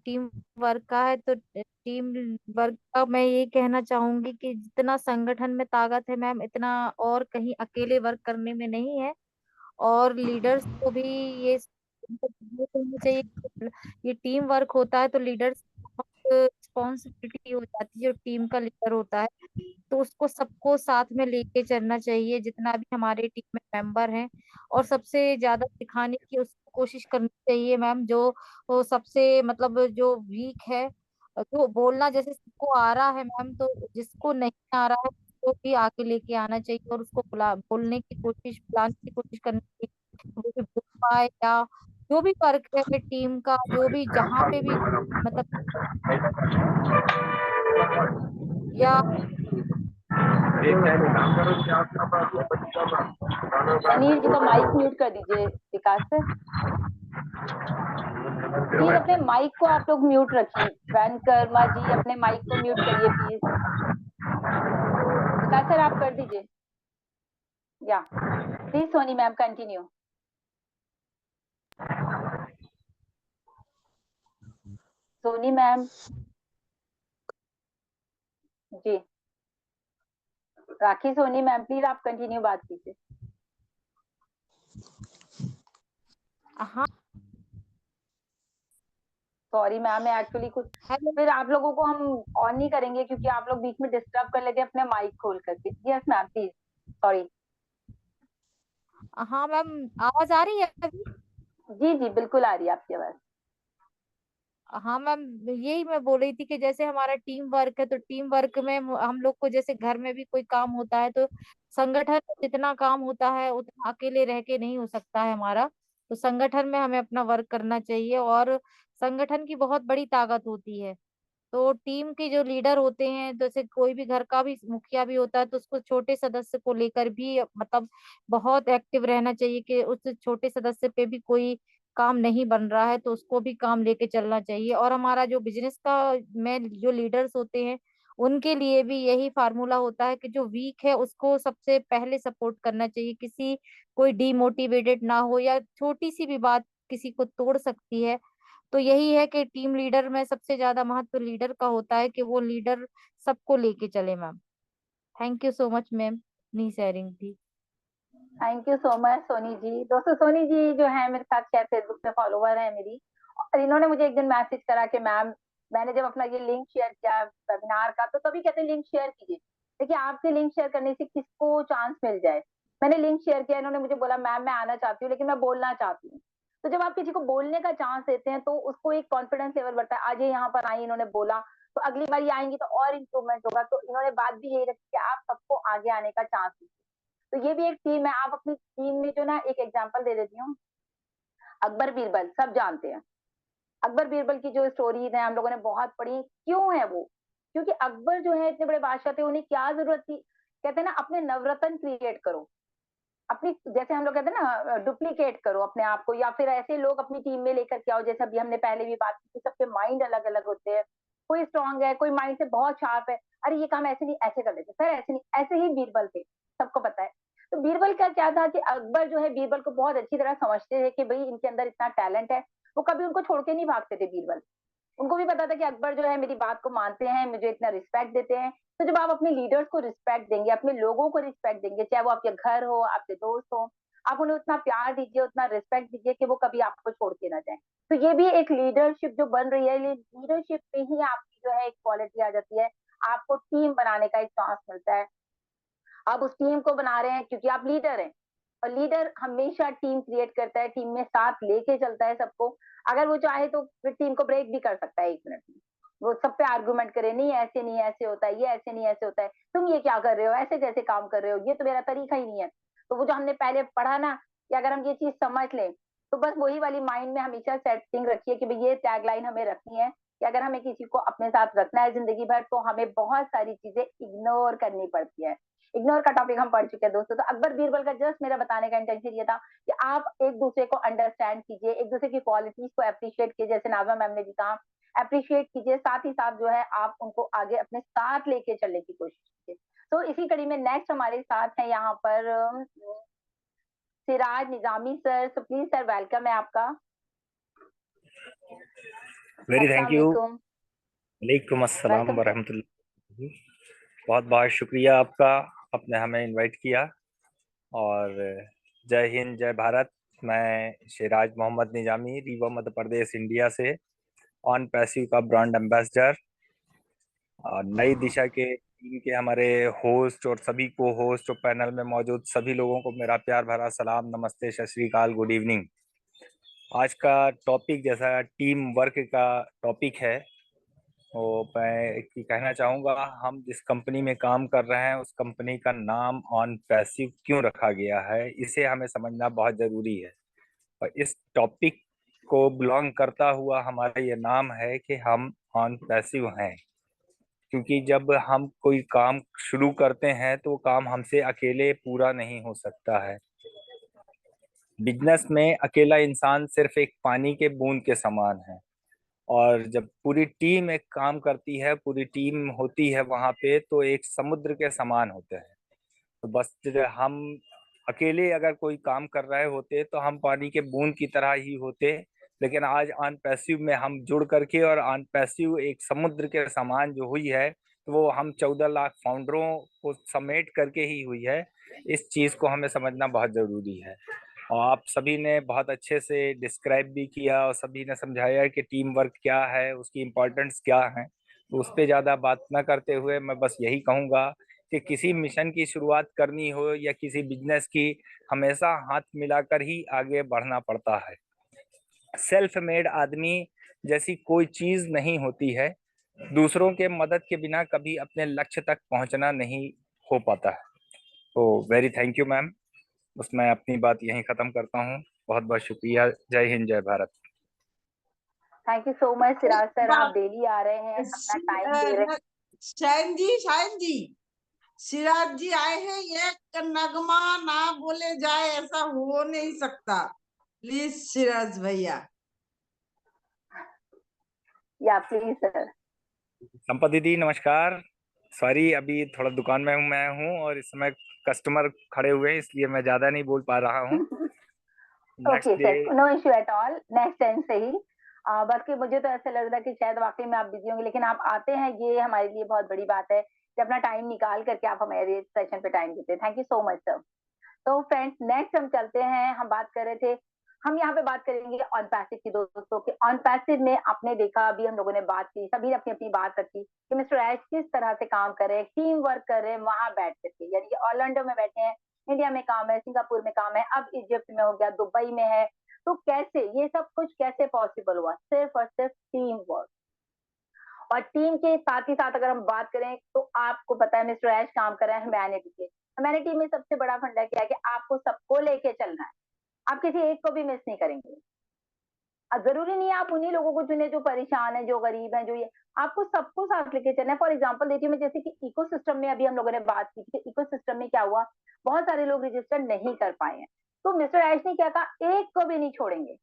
F: टीम वर्क का है। तो टीम वर्क का मैं ये कहना चाहूंगी कि जितना संगठन में ताकत है मैम, इतना और कहीं अकेले वर्क करने में नहीं है। और लीडर्स को भी ये होना चाहिए कि ये टीम वर्क होता है तो लीडर्स रिस्पॉन्सिबिलिटी हो जाती है जो टीम का लीडर होता है। तो उसको सबको साथ में लेके चलना चाहिए जितना भी हमारे टीम में मेंबर हैं। और सबसे ज्यादा सिखाने की उसको कोशिश करनी चाहिए मैम, जो वो सबसे मतलब जो वीक है, जो बोलना जैसे सबको आ रहा है मैम, तो जिसको नहीं आ रहा है उसको भी आके लेके आना चाहिए और उसको बोलने की कोशिश, बुलाने की कोशिश करनी चाहिए, वो भी बोल पाए। या जो भी वर्क है टीम का, जो भी जहाँ पे भी मतलब या
A: अनिल जी का माइक म्यूट कर दीजिए विकास सर। प्लीज अपने माइक को आप लोग म्यूट रखिए। वैन कर्मा जी अपने माइक को म्यूट करिए प्लीज। विकास सर आप कर दीजिए। या please Soni ma'am continue. Soni ma'am ji. Rakhi Soni ma'am please आप कंटिन्यू बात कीजिए।
F: हाँ
A: सॉरी मैम, मैं एक्चुअली कुछ फिर आप लोगों को हम ऑन नहीं करेंगे क्योंकि आप लोग बीच में डिस्टर्ब कर लेते हैं अपने माइक खोल करके। Yes ma'am please. सॉरी।
F: हाँ मैम, आवाज आ रही है अभी?
A: जी जी बिल्कुल आ रही है आपकी आवाज।
F: हाँ मैम, यही मैं बोल रही थी कि जैसे हमारा टीम वर्क है तो टीम वर्क में हम लोग को जैसे घर में भी कोई काम होता है तो संगठन में जितना काम होता है उतना अकेले रह के नहीं हो सकता है हमारा। तो संगठन में हमें अपना वर्क करना चाहिए और संगठन की बहुत बड़ी ताकत होती है। तो टीम के जो लीडर होते हैं, जैसे कोई भी घर का भी मुखिया भी होता है, तो उसको छोटे सदस्य को लेकर भी मतलब बहुत एक्टिव रहना चाहिए कि उस छोटे सदस्य पे भी कोई काम नहीं बन रहा है तो उसको भी काम लेके चलना चाहिए। और हमारा जो बिजनेस का में जो लीडर्स होते हैं उनके लिए भी यही फार्मूला होता है कि जो वीक है उसको सबसे पहले सपोर्ट करना चाहिए। किसी कोई डीमोटिवेटेड ना हो, या छोटी सी भी बात किसी को तोड़ सकती है। तो यही है कि टीम लीडर में सबसे ज्यादा महत्व लीडर का होता है कि वो लीडर सबको लेके चले ma'am. Thank you so much ma'am, nice sharing थी।
A: Thank you so much Soni ji. दोस्तों सोनी जी जो है मेरे साथ शायद फेसबुक पे फॉलोवर है मेरी, और इन्होंने मुझे एक दिन मैसेज करा कि मैम मैंने जब अपना ये लिंक शेयर किया वेबिनार का तो तभी कहते हैं लिंक शेयर कीजिए। देखिए आपसे लिंक शेयर करने से किसको चांस मिल जाए। मैंने लिंक शेयर किया, इन्होंने मुझे बोला मैम मैं आना चाहती हूँ लेकिन मैं बोलना चाहती हूँ। तो जब आप किसी को बोलने का चांस देते हैं तो उसको एक कॉन्फिडेंस लेवल बढ़ता है। आज ये यहाँ पर आई, इन्होंने बोला, तो अगली बार ये आएंगी तो और इम्प्रूवमेंट होगा। तो इन्होंने बात भी यही रखी कि आप सबको आगे आने का चांस दीजिए। तो ये भी एक टीम है। आप अपनी टीम में जो ना, एक एग्जाम्पल दे देती हूँ, अकबर बीरबल सब जानते हैं। अकबर बीरबल की जो स्टोरीज है हम लोगों ने बहुत पढ़ी। क्यों है वो? क्योंकि अकबर जो है इतने बड़े बादशाह थे, उन्हें क्या जरूरत थी? कहते हैं ना, अपने नवरत्न क्रिएट करो, अपनी, जैसे हम लोग कहते हैं ना, डुप्लीकेट करो अपने आप को, या फिर ऐसे लोग अपनी टीम में लेकर के आओ। जैसे अभी हमने पहले भी बात की, सबके माइंड अलग अलग होते हैं। कोई स्ट्रांग है, कोई माइंड से बहुत शार्प है, अरे ये काम ऐसे नहीं ऐसे कर लेते, सर ऐसे नहीं, ऐसे ही बीरबल थे, सबको पता है। तो बीरबल का क्या था कि अकबर जो है बीरबल को बहुत अच्छी तरह समझते थे कि भाई इनके अंदर इतना टैलेंट है। वो कभी उनको छोड़ के नहीं भागते थे बीरबल। उनको भी पता था कि अकबर जो है मेरी बात को मानते हैं, मुझे इतना रिस्पेक्ट देते हैं। तो जब आप अपने लीडर्स को रिस्पेक्ट देंगे, अपने लोगों को रिस्पेक्ट देंगे, चाहे वो आपके घर हो, आपके दोस्त हो, आप उन्हें उतना प्यार दीजिए, उतना रिस्पेक्ट दीजिए कि वो कभी आपको छोड़ के ना जाए। तो ये भी एक लीडरशिप जो बन रही है, लीडरशिप में ही आपकी जो है एक क्वालिटी आ जाती है। आपको टीम बनाने का एक चांस मिलता है। आप उस टीम को बना रहे हैं क्योंकि आप लीडर हैं, और लीडर हमेशा टीम क्रिएट करता है, टीम में साथ लेके चलता है सबको। अगर वो चाहे तो फिर टीम को ब्रेक भी कर सकता है 1 मिनट में। वो सब पे आर्गुमेंट करे, नहीं ऐसे नहीं ऐसे होता है, ये ऐसे नहीं ऐसे होता है, तुम ये क्या कर रहे हो, ऐसे कैसे काम कर रहे हो, ये तो मेरा तरीका ही नहीं है। तो वो जो हमने पहले पढ़ा ना, कि अगर हम ये चीज समझ लें, तो बस वही वाली माइंड में हमेशा सेटिंग रखिए कि भाई ये टैगलाइन हमें रखनी है, कि अगर हमें किसी को अपने साथ रखना है जिंदगी भर, तो हमें बहुत सारी चीजें इग्नोर करनी पड़ती है। इग्नोर का टॉपिक हम पढ़ चुके हैं दोस्तों। तो अकबर बीरबल का जस्ट मेरा बताने का इंटेंशन ये था कि आप एक दूसरे को अंडरस्टैंड कीजिए, एक दूसरे की क्वालिटीज को अप्रिशिएट कीजिए, जैसे नाज़मा मैम ने भी कहा, अप्रिशिएट कीजिए, साथ ही साथ जो है आप उनको आगे अपने साथ लेके चलने की कोशिश कीजिए। तो इसी कड़ी में नेक्स्ट हमारे साथ है यहाँ पर Siraj Nizami sir. So please sir, welcome है आपका।
G: Very thank you.
A: अस्सलाम
G: वालेकुम अस्सलाम
A: वेलकम सर।
G: वरहमतुल्लाह। बहुत बहुत शुक्रिया आपका, आपने हमें इनवाइट किया। और जय हिंद जय भारत। मैं शिराज मोहम्मद निजामी, रीवा मध्य प्रदेश इंडिया से ऑन पैसिव का ब्रांड एम्बेसडर और नई दिशा के टीम के हमारे होस्ट और सभी को होस्ट और पैनल में मौजूद सभी लोगों को मेरा प्यार भरा सलाम, नमस्ते, सत श्री अकाल, गुड इवनिंग। आज का टॉपिक जैसा टीम वर्क का टॉपिक है, तो मैं कहना चाहूँगा, हम जिस कंपनी में काम कर रहे हैं उस कंपनी का नाम ऑन पैसिव क्यों रखा गया है, इसे हमें समझना बहुत ज़रूरी है। और इस टॉपिक को बिलोंग करता हुआ हमारा ये नाम है कि हम ऑन पैसिव हैं। क्योंकि जब हम कोई काम शुरू करते हैं तो वो काम हमसे अकेले पूरा नहीं हो सकता है। बिजनेस में अकेला इंसान सिर्फ एक पानी के बूंद के समान है, और जब पूरी टीम एक काम करती है, पूरी टीम होती है वहां पे, तो एक समुद्र के समान होते हैं। तो बस हम अकेले अगर कोई काम कर रहे होते तो हम पानी के बूंद की तरह ही होते। लेकिन आज ऑन पैसिव में हम जुड़ करके, और ऑन पैसिव एक समुद्र के समान जो हुई है, तो वो हम 14 लाख फाउंडरों को समेट करके ही हुई है। इस चीज को हमें समझना बहुत जरूरी है। और आप सभी ने बहुत अच्छे से डिस्क्राइब भी किया और सभी ने समझाया कि टीम वर्क क्या है, उसकी इम्पोर्टेंस क्या है। तो उस पर ज़्यादा बात न करते हुए मैं बस यही कहूँगा कि किसी मिशन की शुरुआत करनी हो या किसी बिजनेस की, हमेशा हाथ मिलाकर ही आगे बढ़ना पड़ता है। सेल्फ मेड आदमी जैसी कोई चीज़ नहीं होती है। दूसरों के मदद के बिना कभी अपने लक्ष्य तक पहुंचना नहीं हो पाता है। तो वेरी थैंक यू मैम। बस मैं अपनी बात यहीं खत्म करता हूँ। बहुत बहुत शुक्रिया। जय हिंद जय Bharat.
A: Thank you so much Siraj sir, आप
D: बात
A: डेली आ रहे हैं, अपना टाइम दे रहे हैं।
D: शायन जी सिराज जी आए हैं, एक नगमा ना बोले जाए ऐसा हो नहीं सकता। प्लीज सिराज भैया।
A: या प्लीज सर।
G: संपा दीदी नमस्कार। सॉरी, अभी थोड़ा दुकान में मैं हूँ और इस समय कस्टमर खड़े हुए हैं, इसलिए मैं ज्यादा नहीं बोल पा रहा हूँ। Next
A: okay
G: day.
A: Sir, no issue at all, next time से ही। बाकी मुझे तो ऐसा लग रहा है कि शायद वाकई में आप बिजी होंगे, लेकिन आप आते हैं, ये हमारे लिए बहुत बड़ी बात है कि अपना टाइम निकाल करके आप हमारे सेशन पे टाइम देते हैं। Thank you so much sir. तो फ्रेंड्स, नेक्स्ट हम चलते हैं। हम बात कर रहे थे, हम यहाँ पे बात करेंगे ऑन पैसिव की दोस्तों के। ऑन पैसिव में आपने देखा, अभी हम लोगों ने बात की, सभी ने अपनी अपनी बात रखी कि मिस्टर ऐश किस तरह से काम कर रहे हैं, टीम वर्क कर रहे हैं वहां बैठ करके, यानी कि ऑरलैंडो में बैठे हैं, इंडिया में काम है, सिंगापुर में काम है, अब इजिप्ट में हो गया, दुबई में है, तो कैसे ये सब कुछ कैसे पॉसिबल हुआ? सिर्फ और सिर्फ टीम वर्क। और टीम के साथ ही साथ अगर हम बात करें तो आपको पता है मिस्टर ऐश काम कर रहे हैं ह्यूमैनिटी के। ह्यूमैनिटी में सबसे बड़ा फंडा क्या है कि आपको सबको लेके चलना है, आप किसी एक को भी मिस नहीं करेंगे। जरूरी नहीं है आप उन्हीं लोगों को चुने जो परेशान है, जो गरीब है, जो ये, आपको सबको साथ लेके चलना है। फॉर एग्जाम्पल देखिए, मैं जैसे कि इकोसिस्टम में अभी हम लोगों ने बात की थी, इकोसिस्टम में क्या हुआ, बहुत सारे लोग रजिस्टर नहीं कर पाए हैं, तो मिस्टर ऐश ने क्या कहा, एक को भी नहीं छोड़ेंगे,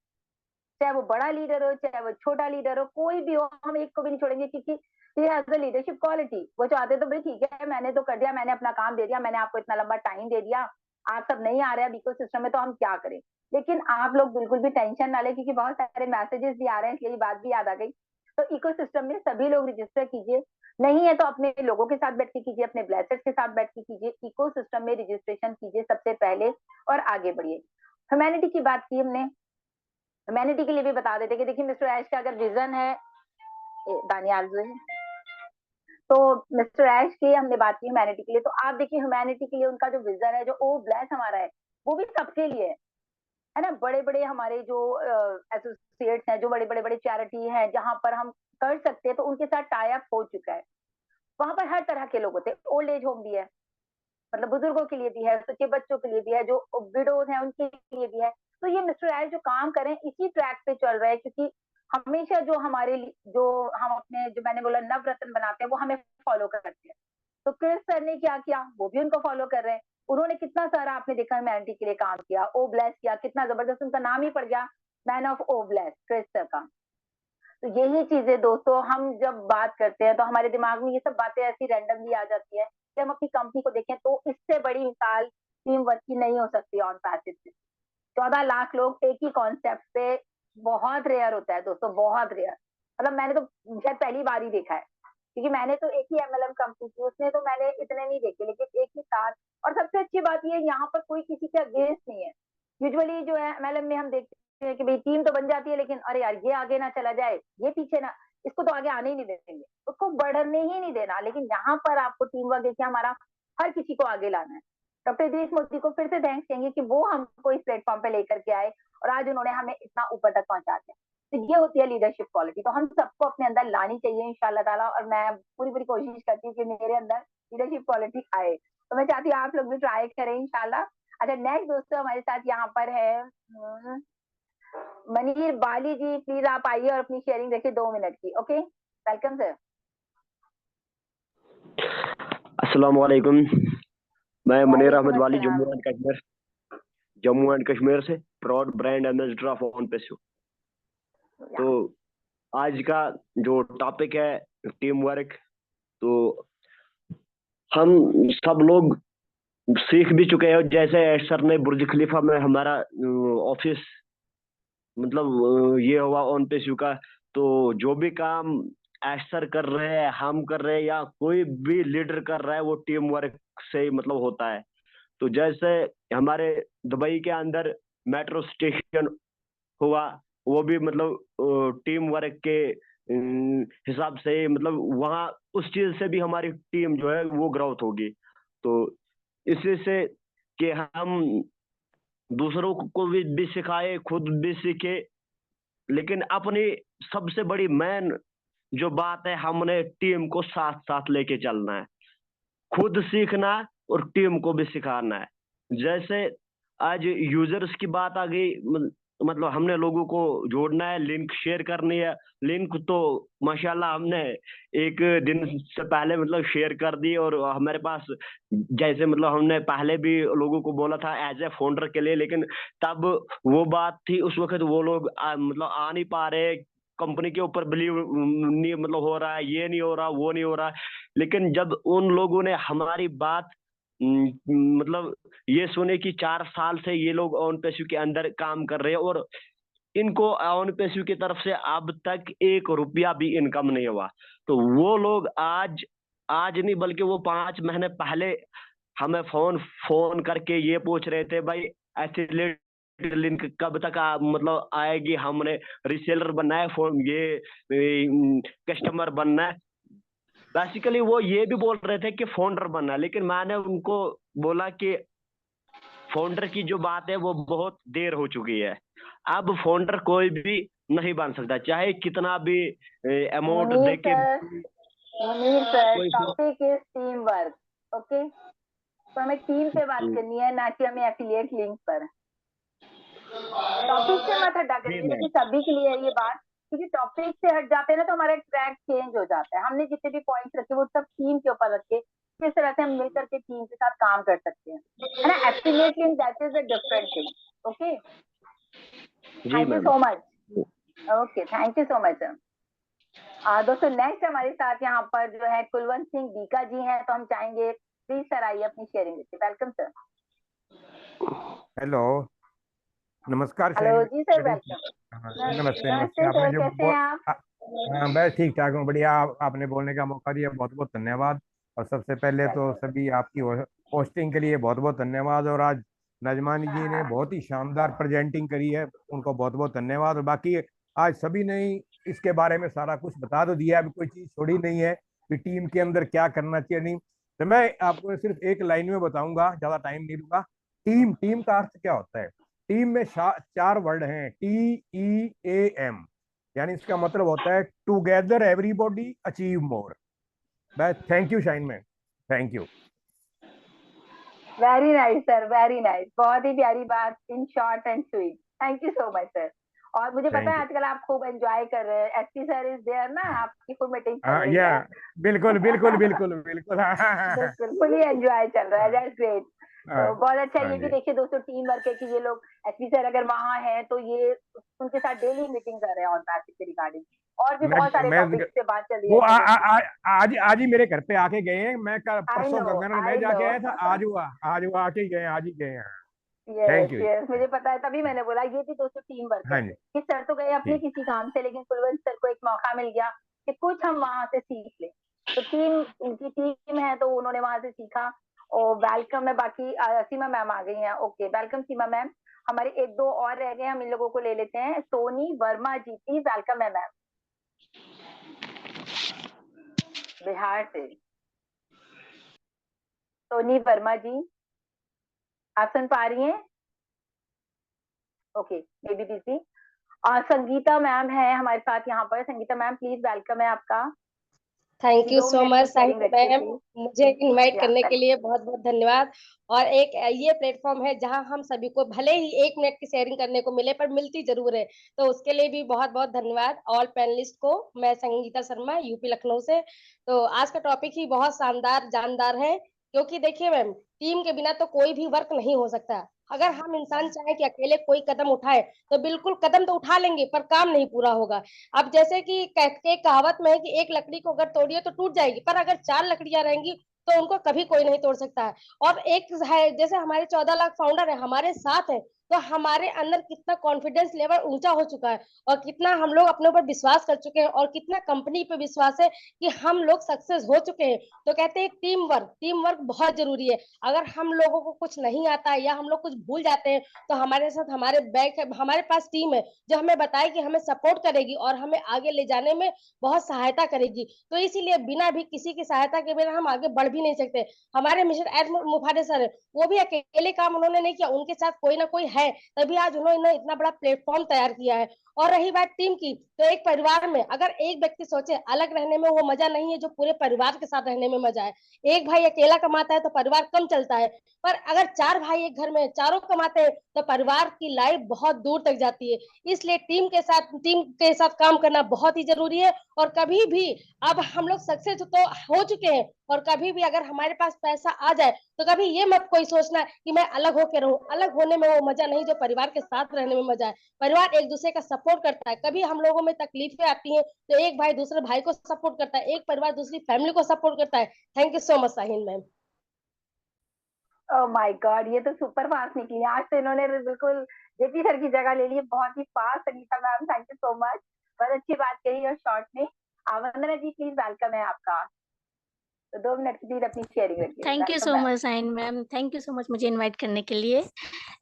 A: चाहे वो बड़ा लीडर हो चाहे वो छोटा लीडर हो, कोई भी हो, हम एक को भी नहीं छोड़ेंगे, क्योंकि लीडरशिप क्वालिटी। वो चाहते तो भाई ठीक है, मैंने तो कर दिया, मैंने अपना काम दे दिया, मैंने आपको इतना लंबा टाइम दे दिया, आप सब नहीं आ रहे हैं इको सिस्टम में, तो हम क्या करें। लेकिन आप लोग बिल्कुल भी टेंशन ना ले, क्योंकि बहुत सारे मैसेजेस भी आ रहे हैं, इसलिए बात भी याद आ गई। तो इको सिस्टम में सभी लोग रजिस्टर कीजिए, नहीं है तो अपने लोगों के साथ बैठ के कीजिए, अपने ब्लेसर्स के साथ बैठ के कीजिए, इको सिस्टम में रजिस्ट्रेशन कीजिए सबसे पहले और आगे बढ़िए। ह्यूमैनिटी की बात की हमने, ह्यूमैनिटी के लिए भी बता देते कि देखिए मिस्टर ऐश का अगर विजन है, दानियाल जो है, तो मिस्टर ऐश की हमने बात की ह्यूमैनिटी के लिए, तो आप देखिए ह्यूमैनिटी के लिए उनका जो विजन है, जो ओ ब्लेस हमारा है, वो भी सबके लिए है ना। बड़े बड़े हमारे जो एसोसिएट्स हैं, जो बड़े बड़े चैरिटी हैं, जहां पर हम कर सकते हैं, तो उनके साथ टाई अप हो चुका है। वहां पर हर तरह के लोग होते हैं, ओल्ड एज होम भी है, मतलब बुजुर्गों के लिए भी है, उसके बच्चों के लिए भी है, जो विडोज हैं उनके लिए भी है। तो ये मिस्टर ऐश जो काम करें इसी ट्रैक पे चल रहा है, क्योंकि हमेशा जो हमारे जो हम अपने जो मैंने बोला नवरत्न बनाते हैं, वो हमें फॉलो करते हैं। तो क्रिस सर ने क्या किया, वो भी उनको फॉलो कर रहे हैं। उन्होंने कितना सारा आपने देखा ह्यूमैनिटी के लिए काम किया, ओ ब्लेस किया, कितना जबरदस्त उनका नाम ही पड़ गया, मैन ऑफ ओ ब्लेस, क्रिस सर का। तो यही चीजें दोस्तों, हम जब बात करते हैं तो हमारे दिमाग में ये सब बातें ऐसी रैंडमली आ जाती है कि हम अपनी कंपनी को देखें तो इससे बड़ी मिसाल टीम वर्क की नहीं हो सकती ऑन पैसिव से। 14 लाख लोग एक ही कॉन्सेप्ट पे, बहुत रेयर होता है दोस्तों, बहुत रेयर। मतलब मैंने तो शायद पहली बार ही देखा है, क्योंकि मैंने तो एक ही एमएलएम कंपनी की, उसने तो मैंने इतने नहीं देखे, लेकिन एक ही साथ। और सबसे अच्छी बात ये, यहाँ पर कोई किसी के अगेंस्ट नहीं है। यूजुअली जो है एमएलएम में हम देखते हैं कि भाई टीम तो बन जाती है, लेकिन अरे यार ये आगे ना चला जाए, ये पीछे ना, इसको तो आगे आने ही नहीं देंगे, उसको बढ़ने ही नहीं देना। लेकिन यहाँ पर आपको टीम वर्क देखिए, हमारा हर किसी को आगे लाना है। डॉक्टर इदरीस मोदी को फिर से थैंक्स कहेंगे कि वो हमको इस प्लेटफॉर्म पे लेकर के आए और आज उन्होंने हमें इतना ऊपर तक पहुंचा दिया। तो ये होती है लीडरशिप क्वालिटी, तो हम सबको अपने अंदर लानी चाहिए इंशाल्लाह ताला। और मैं पूरी कोशिश करती हूँ कि मेरे अंदर लीडरशिप क्वालिटी आए, तो मैं चाहती हूँ आप लोग भी ट्राई करें इंशाल्लाह। अच्छा, नेक्स्ट दोस्तों हमारे साथ यहाँ पर है मनीर बाली जी, प्लीज आप आइए और अपनी शेयरिंग देखिए 2 मिनट की। Okay, welcome sir.
H: अस्सलाम वालेकुम, मैं मनीर
A: वालेकुम
H: अहमद वाली,
A: अस्सलाम।
H: जम्मू एंड कश्मीर से proud brand ambassador of OnPassive। तो आज का जो टॉपिक है टीम वर्क, तो हम सब लोग सीख भी चुके हैं। जैसे सर ने बुर्ज खलीफा में हमारा ऑफिस मतलब ये हुआ OnPassive का, तो जो भी काम सर कर रहे हैं, हम कर रहे हैं, या कोई भी लीडर कर रहा है, वो टीम वर्क से ही मतलब होता है। तो जैसे हमारे दुबई के अंदर मेट्रो स्टेशन हुआ, वो भी मतलब टीम वर्क के हिसाब से, मतलब वहाँ उस चीज से भी हमारी टीम जो है वो ग्रोथ होगी। तो इसी से कि हम दूसरों को भी सिखाए, खुद भी सीखे, लेकिन अपनी सबसे बड़ी मेन जो बात है, हमने टीम को साथ साथ लेके चलना है, खुद सीखना और टीम को भी सिखाना है। जैसे आज यूजर्स की बात आ गई, मतलब हमने लोगों को जोड़ना है, लिंक शेयर करनी है। लिंक तो माशाल्लाह हमने एक दिन से पहले मतलब शेयर कर दी, और हमारे पास जैसे मतलब हमने पहले भी लोगों को बोला था एज ए फाउंडर के लिए, लेकिन तब वो बात थी उस वक्त वो लोग मतलब आ नहीं पा रहे, कंपनी के ऊपर बिलीव नहीं मतलब हो रहा है, ये नहीं हो रहा, वो नहीं हो रहा। लेकिन जब उन लोगों ने हमारी बात मतलब ये सुने कि 4 साल से ये लोग OnPassive के अंदर काम कर रहे हैं, और इनको OnPassive की तरफ से अब तक 1 रुपया भी इनकम नहीं हुआ, तो वो लोग आज नहीं बल्कि वो 5 महीने पहले हमें फोन करके ये पूछ रहे थे, भाई एफिलिएट लिंक कब तक मतलब आएगी, हमने रीसेलर बनना है, ये कस्टमर बनना है। बेसिकली वो ये भी बोल रहे थे कि फाउंडर बनना है, लेकिन मैंने उनको बोला कि फाउंडर की जो बात है वो बहुत देर हो चुकी है। अब फाउंडर कोई भी नहीं बन सकता, चाहे कितना भी अमाउंट
A: मुनीर
H: देके
A: सर, मुनीर सर,
H: कोई
A: topic is team work, okay. तो हमें टीम पे बात करनी है, ना कि हमें एफिलिएट लिंक पर। टॉपिक से मत हटा
H: जी
A: करिए,
H: मैम।
A: क्योंकि सभी के लिए है ये बात, क्योंकि टॉपिक से हट जाते हैं ना तो हमारा ट्रैक चेंज हो जाता है। हमने जितने भी पॉइंट्स रखे वो सब टीम के ऊपर रखे, किस तरह से हम मिलकर के टीम के साथ काम कर सकते हैं, है ना। Affiliate link that is a different thing, okay.
H: जी
A: thank you
H: ma'am.
A: So much, okay, thank you so much sir. दोस्तों नेक्स्ट हमारे साथ यहाँ पर जो है कुलवंत सिंह बीका जी हैं, तो हम चाहेंगे प्लीज सर आइए अपनी शेयरिंग दीजिए। Welcome sir.
I: हेलो, नमस्कार
A: हेलो
I: शाइन
A: जी सर,
I: मैडम।
A: वेलकम।
I: नमस्ते नमस्ते।
A: नमस्ते
I: आपने
A: सर,
I: जो
A: कैसे हैं आप?
I: हाँ, बस ठीक ठाक हूँ, बढ़िया। आपने बोलने का मौका दिया, बहुत बहुत धन्यवाद। और सबसे पहले तो
A: वेलकम।
I: सभी आपकी होस्टिंग के लिए बहुत बहुत धन्यवाद। और आज नजमानी जी ने बहुत ही शानदार प्रेजेंटिंग करी है, उनको बहुत बहुत धन्यवाद। और बाकी आज सभी ने ही इसके बारे में सारा कुछ बता तो दिया, अभी कोई चीज़ छोड़ी नहीं है कि टीम के अंदर क्या करना चाहिए नहीं। तो मैं आपको सिर्फ एक लाइन में बताऊंगा, ज़्यादा टाइम नहीं लूंगा। टीम टीम का अर्थ क्या होता है? टीम में 4 वर्ड हैं, TEAM, यानी इसका मतलब होता है टुगेदर एवरीबॉडी अचीव मोर। बस, thank you Shine ma'am, thank you.
A: Very nice sir, very nice, बहुत ही प्यारी बात, in short and sweet. Thank you so much sir. और मुझे पता
I: थैंक
A: है
I: यू।
A: आजकल आप खूब एंजॉय कर रहे हैं, एसपी सर इज देयर ना, आपकी फुल मीटिंग चल रही
I: या
A: है।
I: बिल्कुल बिल्कुल बिल्कुल बिल्कुल। हाँ
A: बिल्कुल फुली एंजॉय चल रहा है, दैट्स ग्रेट। तो बहुत अच्छा,
I: हाँ
A: ये भी
I: जी।
A: देखिए दोस्तों टीम वर्क है कि ये लोग एसपी सर अगर वहां हैं तो ये उनके साथ डेली मीटिंग कर रहे हैं ऑन पैसिव के रिगार्डिंग, और भी बहुत सारे
I: मैं
A: टॉपिक्स पे बात चल रही
I: वो
A: है एफिलिएट।
I: आज ही मेरे घर पे आके गए हैं। मैं कल
A: आई
I: परसों
A: नो,
I: गंगानगर में
A: आई नो।
I: जाके आया था, आज वो आके ही गए, आज ही गए हैं।
A: Yes
I: thank you.
A: यस, मुझे पता है, तभी मैंने बोला ये भी दोस्तों टीम वर्क है
I: हाँ जी।
A: कि सर तो गए अपने
I: ठीक।
A: किसी काम से, लेकिन कुलवंत सर को एक मौका मिल गया कि कुछ हम वहां से सीख लें। तो टीम, उनकी टीम है तो उन्होंने वहां से सीखा। और वेलकम है, बाकी सीमा मैम आ गई हैं, ओके वेलकम सीमा मैम। हमारे एक दो और रह गए, हम इन लोगों को ले लेते हैं। सोनी वर्मा जी प्लीज, वेलकम है मैम, बिहार से। सोनी वर्मा जी, आप सुन पा रही हैं? Okay, may be busy. Sangeeta ma'am है हमारे साथ यहाँ पर, संगीता मैम प्लीज, वेलकम है आपका।
C: थैंक यू
A: 2
C: सो
A: मिनट की
C: मच
A: शेयरिंग
C: साहिद
A: रखिए
C: मैम,
A: प्लीज।
C: मुझे इनवाइट
A: या
C: करने के
A: वेलकम।
C: लिए बहुत बहुत धन्यवाद। और एक ये प्लेटफॉर्म है जहां हम सभी को भले ही 1 मिनट की शेयरिंग करने को मिले पर मिलती जरूर है, तो उसके लिए भी बहुत बहुत धन्यवाद ऑल पैनलिस्ट को। मैं संगीता शर्मा, यूपी लखनऊ से। तो आज का टॉपिक ही बहुत शानदार जानदार है, क्योंकि देखिए मैम, टीम के बिना तो कोई भी वर्क नहीं हो सकता। अगर हम इंसान चाहे कि अकेले कोई कदम उठाए तो बिल्कुल कदम तो उठा लेंगे पर काम नहीं पूरा होगा। अब जैसे कि कहावत में है कि एक लकड़ी को अगर तोड़िए तो टूट जाएगी, पर अगर 4 लकड़ियां रहेंगी तो उनको कभी कोई नहीं तोड़ सकता है। और एक है, जैसे हमारे 14 लाख फाउंडर है हमारे साथ है, तो हमारे अंदर कितना कॉन्फिडेंस लेवल ऊंचा हो चुका है, और कितना हम लोग अपने ऊपर विश्वास कर चुके हैं, और कितना कंपनी पे विश्वास है कि हम लोग सक्सेस हो चुके हैं। तो कहते हैं टीम वर्क बहुत जरूरी है। अगर हम लोगों को कुछ नहीं आता है या हम लोग कुछ भूल जाते हैं, तो हमारे साथ हमारे पास टीम है जो हमें बताए कि हमें सपोर्ट करेगी और हमें आगे ले जाने में बहुत सहायता करेगी। तो इसीलिए बिना भी किसी की सहायता के बिना हम आगे बढ़ भी नहीं सकते। हमारे मिस्टर एड मुफादे सर, वो भी अकेले काम उन्होंने नहीं किया, उनके साथ कोई ना कोई है, तभी आज उन्होंने इतना बड़ा प्लेटफॉर्म तैयार किया है। और रही बात टीम की, तो एक परिवार में अगर एक व्यक्ति सोचे अलग रहने में वो मजा नहीं है जो पूरे परिवार के साथ रहने में मजा है। एक भाई अकेला कमाता है तो परिवार कम चलता है, पर अगर 4 भाई एक घर में चारों कमाते हैं तो परिवार की लाइफ बहुत दूर तक जाती है। इसलिए टीम के साथ काम करना बहुत ही जरूरी है। और कभी भी, अब हम लोग सक्सेस तो हो चुके हैं, और कभी भी अगर हमारे पास पैसा आ जाए तो कभी ये मत कोई सोचना कि मैं अलग होकर रहूं। अलग होने में वो मजा नहीं जो परिवार के साथ रहने में मजा है। परिवार एक दूसरे का सपोर्ट करता है, कभी हम लोगों में तकलीफें आती हैं तो एक भाई दूसरे भाई को सपोर्ट करता है, एक परिवार दूसरी फैमिली को सपोर्ट करता है। Thank you so much Sahin ma'am.
A: Oh my God, ये तो सुपर फास्ट निकली आज तो, इन्होंने बिल्कुल जेपी सर की जगह ले ली, बहुत ही fast. Sangeeta ma'am thank you so much, बहुत अच्छी बात कही और शॉर्ट में। वंदना जी प्लीज, वेलकम है आपका। तो 2 मिनट की प्लीज अपनी शेयरिंग रखिए,
J: thank you
A: welcome
J: so
A: back.
J: Much साइन ma'am, thank you so much मुझे इनवाइट करने के लिए।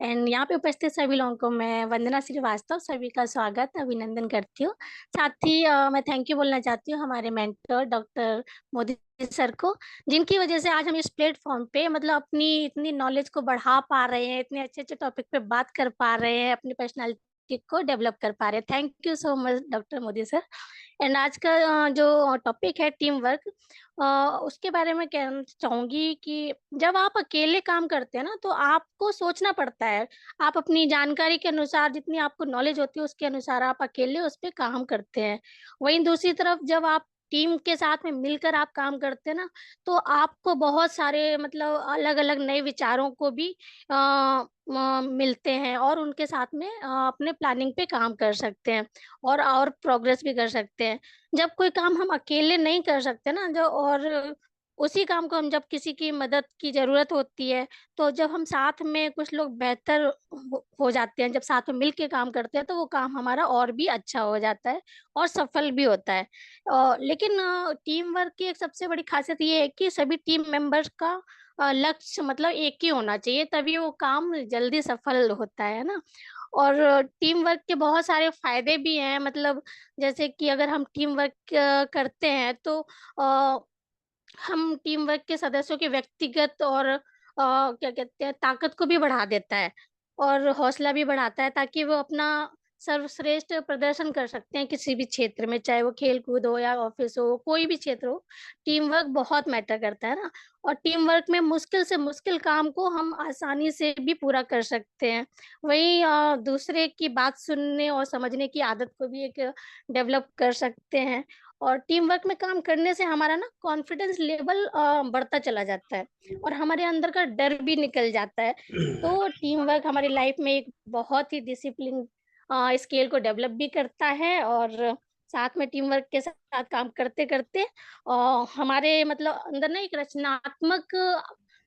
J: एंड यहाँ पे उपस्थित सभी लोगों को मैं वंदना श्रीवास्तव सभी का स्वागत अभिनंदन करती हूँ। साथ ही मैं थैंक यू बोलना चाहती हूँ हमारे मेंटर डॉक्टर मोदी सर को, जिनकी वजह से आज हम इस प्लेटफॉर्म पे मतलब अपनी इतनी नॉलेज को बढ़ा पा रहे हैं, इतने अच्छे अच्छे टॉपिक पे बात कर पा रहे हैं, अपनी पर्सनालिटी व्यक्ति को डेवलप कर पा रहे हैं। Thank you so much doctor Modi sir. And आज का जो टॉपिक है टीम वर्क, उसके बारे में कहना चाहूंगी कि जब आप अकेले काम करते हैं ना तो आपको सोचना पड़ता है। आप अपनी जानकारी के अनुसार, जितनी आपको नॉलेज होती है उसके अनुसार आप अकेले उस पर काम करते हैं। वहीं दूसरी तरफ जब आप टीम के साथ में मिलकर आप काम करते हैं ना, तो आपको बहुत सारे मतलब अलग अलग नए विचारों को भी मिलते हैं और उनके साथ में अपने प्लानिंग पे काम कर सकते हैं और प्रोग्रेस भी कर सकते हैं। जब कोई काम हम अकेले नहीं कर सकते ना, जो और उसी काम को हम जब किसी की मदद की जरूरत होती है, तो जब हम साथ में कुछ लोग बेहतर हो जाते हैं, जब साथ में मिलके काम करते हैं तो वो काम हमारा और भी अच्छा हो जाता है और सफल भी होता है। लेकिन टीम वर्क की एक सबसे बड़ी खासियत ये है कि सभी टीम मेंबर्स का लक्ष्य मतलब एक ही होना चाहिए, तभी वो काम जल्दी सफल होता है ना। और टीम वर्क के बहुत सारे फायदे भी हैं, मतलब जैसे कि अगर हम टीम वर्क करते हैं तो हम टीम वर्क के सदस्यों के व्यक्तिगत और क्या कहते हैं ताकत को भी बढ़ा देता है और हौसला भी बढ़ाता है, ताकि वो अपना सर्वश्रेष्ठ प्रदर्शन कर सकते हैं किसी भी क्षेत्र में, चाहे वो खेल कूद हो या ऑफिस हो, कोई भी क्षेत्र हो। टीम वर्क बहुत मैटर करता है ना। और टीम वर्क में मुश्किल से मुश्किल काम को हम आसानी से भी पूरा कर सकते हैं। वहीं दूसरे की बात सुनने और समझने की आदत को भी एक डेवलप कर सकते हैं। और टीम वर्क में काम करने से हमारा ना कॉन्फिडेंस लेवल बढ़ता चला जाता है और हमारे अंदर का डर भी निकल जाता है। तो टीम वर्क हमारी लाइफ में एक बहुत ही डिसिप्लिन स्केल को डेवलप भी करता है और साथ में टीम वर्क के साथ काम करते करते हमारे मतलब अंदर ना एक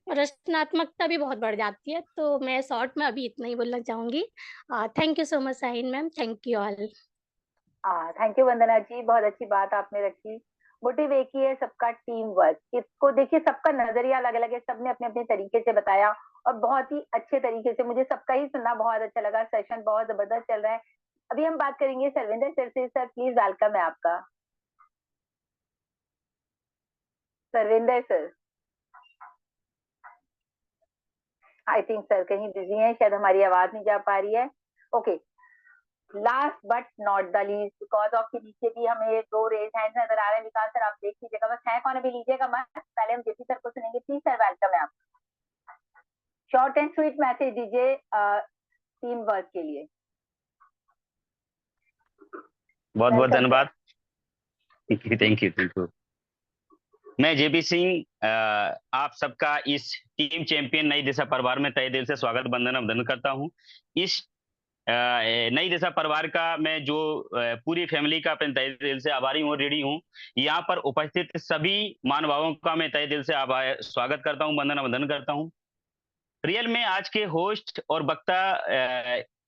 J: रचनात्मकता भी बहुत बढ़ जाती है। तो मैं शॉर्ट में अभी इतना ही बोलना चाहूंगी। Thank you so much Shaheen ma'am, thank you all.
A: Thank you Vandana ji, बहुत अच्छी बात आपने रखी। मोटिव एक ही है, सबका टीम वर्क। इसको देखिए, सबका नजरिया अलग अलग है, सबने अपने अपने तरीके से बताया और बहुत ही अच्छे तरीके से। मुझे सबका ही सुनना बहुत अच्छा लगा, सेशन बहुत जबरदस्त चल रहा है। अभी हम बात करेंगे सर्विंदर सर से। सर प्लीज, वेलकम है आपका। सर्विंदर सर, आई थिंक सर कहीं बिजी हैं, शायद हमारी आवाज नहीं जा पा रही है। Okay, last but not the least, because of के नीचे भी हमें 2 रेज हैंड नजर आ रहे हैं। विकास सर आप देख लीजिएगा, बस है कौन अभी लीजिएगा मत। पहले हम जेपी सर को सुनेंगे। प्लीज सर, वेलकम है आपका। शॉर्ट एंड स्वीट मैसेज दीजिए टीम वर्क के लिए।
K: बहुत बहुत धन्यवाद। Thank you. मैं जेबी सिंह आप सबका इस टीम चैंपियन नई दिशा परिवार में तहे दिल से स्वागत वंदन करता हूं। इस नई दिशा परिवार का मैं जो पूरी फैमिली का अपने तहे दिल से आभारी हूँ, रेडी हूँ। यहाँ पर उपस्थित सभी महानुभावों का मैं तहे दिल से स्वागत करता हूँ, वंदन करता हूँ। रियल में आज के होस्ट और वक्ता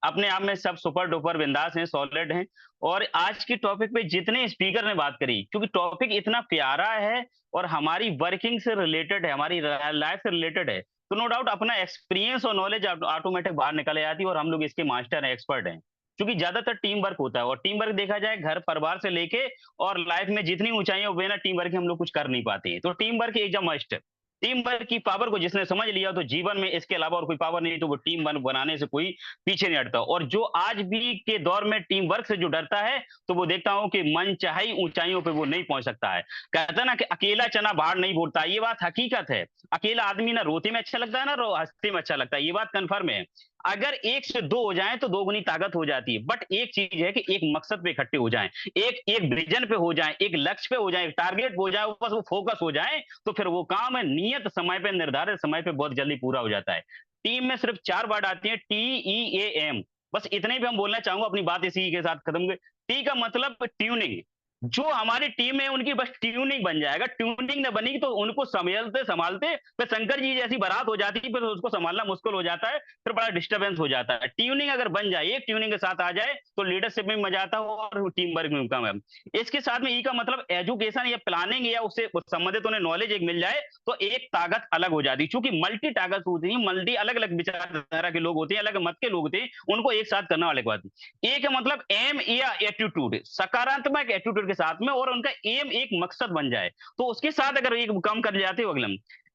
K: अपने आप में सब सुपर डुपर बिंदास हैं, सॉलिड हैं। और आज की टॉपिक पे जितने स्पीकर ने बात करी, क्योंकि टॉपिक इतना प्यारा है और हमारी वर्किंग से रिलेटेड है, हमारी लाइफ से रिलेटेड है, तो नो डाउट अपना एक्सपीरियंस और नॉलेज ऑटोमेटिक बाहर निकल आती है और हम लोग इसके मास्टर हैं, एक्सपर्ट हैं। क्योंकि ज्यादातर टीम वर्क होता है और टीम वर्क देखा जाए घर परिवार से लेके और लाइफ में जितनी ऊंचाइयां बिना टीम वर्क हम लोग कुछ कर नहीं पाते। तो team work is a must. Team work की पावर को जिसने समझ लिया तो जीवन में इसके अलावा और कोई पावर नहीं, तो वो टीम वर्क बनाने से कोई पीछे नहीं हटता। और जो आज भी के दौर में टीम वर्क से जो डरता है, तो वो देखता हूं कि मन चाहे ऊंचाइयों पे वो नहीं पहुंच सकता है। कहता ना कि अकेला चना बाहर नहीं बोलता, ये बात हकीकत है। अकेला आदमी ना रोते में अच्छा लगता है ना हंसते में अच्छा लगता है, ये बात कन्फर्म है। अगर 1 से 2 हो जाए तो 2 गुनी ताकत हो जाती है। बट एक चीज है कि एक मकसद पे इकट्ठे हो जाएं, एक विजन पे हो जाएं, एक लक्ष्य पे हो जाएं, एक टारगेट हो जाए, बस वो फोकस हो जाए, तो फिर वो काम है नियत समय पे, निर्धारित समय पे बहुत जल्दी पूरा हो जाता है। टीम में सिर्फ 4 वर्ड आती है, TEAM। बस इतने भी हम बोलना चाहूंगा, अपनी बात इसी के साथ खत्म। टी का मतलब ट्यूनिंग। जो हमारी टीम है उनकी बस ट्यूनिंग बन जाएगा। ट्यूनिंग न बनेगी तो उनको संभालते फिर शंकर जी जैसी बारात हो जाती है, फिर उसको संभालना मुश्किल हो जाता है, फिर बड़ा डिस्टर्बेंस हो जाता है। ट्यूनिंग अगर बन जाए, एक ट्यूनिंग के साथ आ जाए, तो लीडरशिप में मजा आता है और टीम वर्क में काम है। इसके साथ में ई का मतलब एजुकेशन या प्लानिंग या उससे संबंधित उन्हें नॉलेज एक मिल जाए, तो एक ताकत अलग हो जाती है। क्योंकि मल्टी ताकत होती है, मल्टी अलग अलग विचारधारा के लोग होते हैं, अलग मत के लोग होते हैं, उनको एक साथ करना अलग बात है। ए का मतलब एम या एटीट्यूड, सकारात्मक एटीट्यूड के साथ में, और उनका एम एक मकसद बन जाए, तो उसके साथ अगर एक काम कर जाते हो अगलम।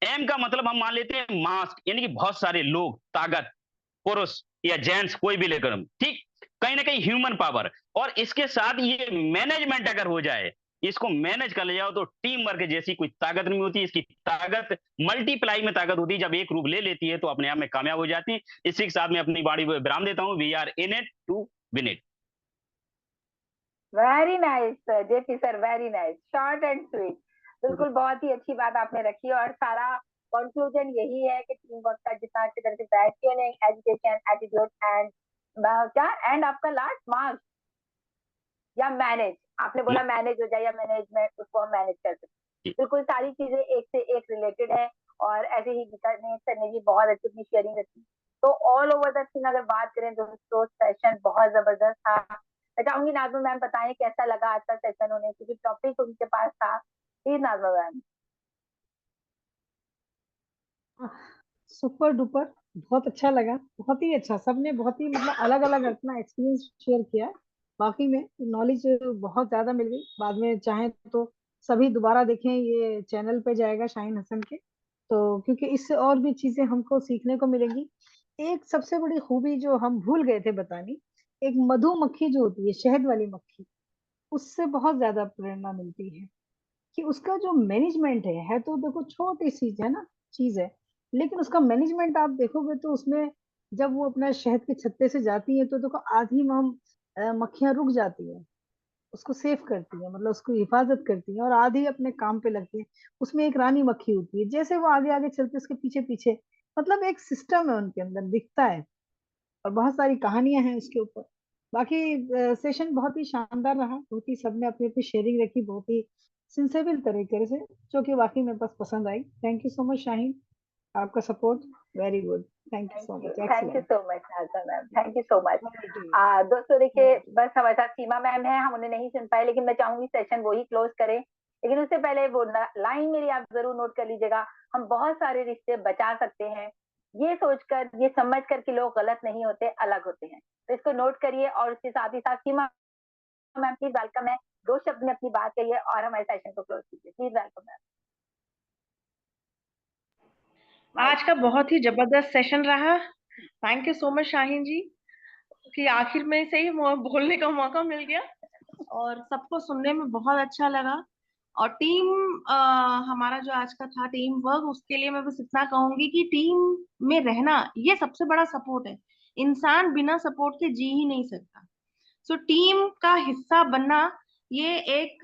K: एम का मतलब हम मान लेते हैं मास्क, यानी कि बहुत सारे लोग, ताकत, पुरुष या जेंट्स कोई भी लेकर हम, ठीक। कहीं ना कहीं ह्यूमन पावर, और इसके साथ ये मैनेजमेंट अगर हो जाए, इसको मैनेज कर ले जाओ, तो टीम वर्क जैसी कोई ताकत नहीं होती। इसकी ताकत मल्टीप्लाई में ताकत होती है। जब एक रूप ले लेती है तो अपने आप में कामयाब हो जाती है। इसी के साथ मैं अपनी बाड़ी विराम देता हूँ। We are in it to win it.
A: Very nice JP sir, very nice, short and sweet. बिल्कुल बहुत ही अच्छी बात आपने रखी, और सारा कंक्लूजन यही है कि टीम वर्क का जितना अच्छी तरह से बैटिंग, एजुकेशन, एटीट्यूड एंड क्या एंड आपका लास्ट मार्क्स या मैनेज, आपने बोला मैनेज हो जाए या मैनेजमेंट, उसको हम मैनेज कर सकते हैं। बिल्कुल सारी चीजें एक से एक रिलेटेड है, और ऐसे ही गीता ने सर ने भी बहुत अच्छी अपनी शेयरिंग रखी। तो ऑल ओवर द थिंग अगर बात करें तो सेशन बहुत जबरदस्त था। मैं चाहूंगी नाज़मा मैम बताएं कैसा लगा आज का सेशन उन्हें, क्योंकि टॉपिक उनके पास था। Please Nazma ma'am.
B: Super duper, बहुत अच्छा लगा, बहुत ही अच्छा। सबने बहुत ही मतलब अलग अलग अपना एक्सपीरियंस शेयर किया। बाकी में नॉलेज बहुत ज्यादा मिल गई। बाद में चाहें तो सभी दोबारा देखें, ये चैनल पे जाएगा शाहीन हसन के, तो क्योंकि इससे और भी चीजें हमको सीखने को मिलेंगी। एक सबसे बड़ी खूबी जो हम भूल गए थे बतानी, एक मधुमक्खी जो होती है, शहद वाली मक्खी, उससे बहुत ज्यादा प्रेरणा मिलती है कि उसका जो मैनेजमेंट है तो देखो छोटी चीज है ना, चीज है, लेकिन उसका मैनेजमेंट आप देखोगे तो उसमें जब वो अपना शहद के छत्ते से जाती है तो देखो आधी मक्खियां रुक जाती है, उसको सेव करती है, मतलब उसको हिफाजत करती है, और आधी अपने काम पे लगती है। उसमें एक रानी मक्खी होती है, जैसे वो आगे आगे चलती है उसके पीछे पीछे, मतलब एक सिस्टम है उनके अंदर दिखता है, और बहुत सारी कहानियां हैं उसके ऊपर। बाकी सेशन बहुत ही शानदार रहा, बहुत ही सबने अपनी अपनी शेयरिंग रखी, बहुत ही सिंसेबल तरीके से, जो कि वाकई में बस पसंद आई। Thank you so much Shaheen, आपका support very good. Thank you so much,
A: thank you so much Nazma ma'am, thank you so much.
B: Excellent.
A: दोस्तों देखिए, बस हमारे साथ सीमा मैम है, हम उन्हें नहीं सुन पाए, लेकिन मैं चाहूंगी सेशन वो ही क्लोज करें। लेकिन उससे पहले वो लाइन मेरी आप जरूर नोट कर लीजिएगा। हम बहुत सारे रिश्ते बचा सकते हैं, ये सोचकर, ये समझ कर कि लोग गलत नहीं होते, अलग होते हैं। तो इसको नोट करिए, और उसके साथ ही साथ सीमा मैम प्लीज वेलकम है, 2 शब्द में अपनी बात कहिए और हमारे सेशन को क्लोज कीजिए। Please welcome ma'am.
L: आज का बहुत ही जबरदस्त सेशन रहा। Thank you so much Shaheen ji, कि आखिर में से ही बोलने का मौका मिल गया, और सबको सुनने में बहुत अच्छा लगा। और टीम हमारा जो आज का था टीम वर्क, उसके लिए मैं बस इतना कहूंगी कि टीम में रहना ये सबसे बड़ा सपोर्ट है। इंसान बिना सपोर्ट के जी ही नहीं सकता। सो टीम का हिस्सा बनना, ये एक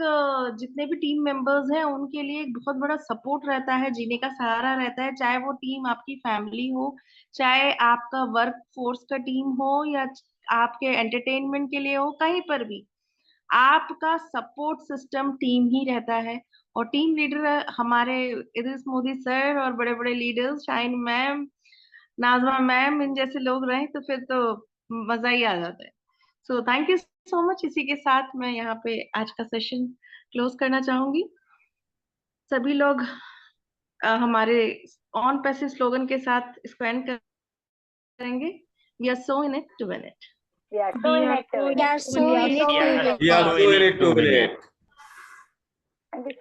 L: जितने भी टीम मेंबर्स हैं उनके लिए एक बहुत बड़ा सपोर्ट रहता है, जीने का सहारा रहता है। चाहे वो टीम आपकी फैमिली हो, चाहे आपका वर्क फोर्स का टीम हो, या आपके एंटरटेनमेंट के लिए हो, कहीं पर भी आपका सपोर्ट सिस्टम टीम ही रहता है। और टीम लीडर हमारे इद्रिस मोदी सर और बड़े बड़े लीडर्स शाहीन मैम, नाज़मा मैम, इन जैसे लोग रहे तो फिर तो मजा ही आ जाता है। सो थैंक यू सो मच। इसी के साथ मैं यहाँ पे आज का सेशन क्लोज करना चाहूंगी। सभी लोग हमारे ऑन पैसे स्लोगन के साथ इसको एंड करेंगे। We are so in it to win it.
A: We are so in it to win it.
J: We are so in it to win it.
E: We are so in it to win it.
A: Thank you so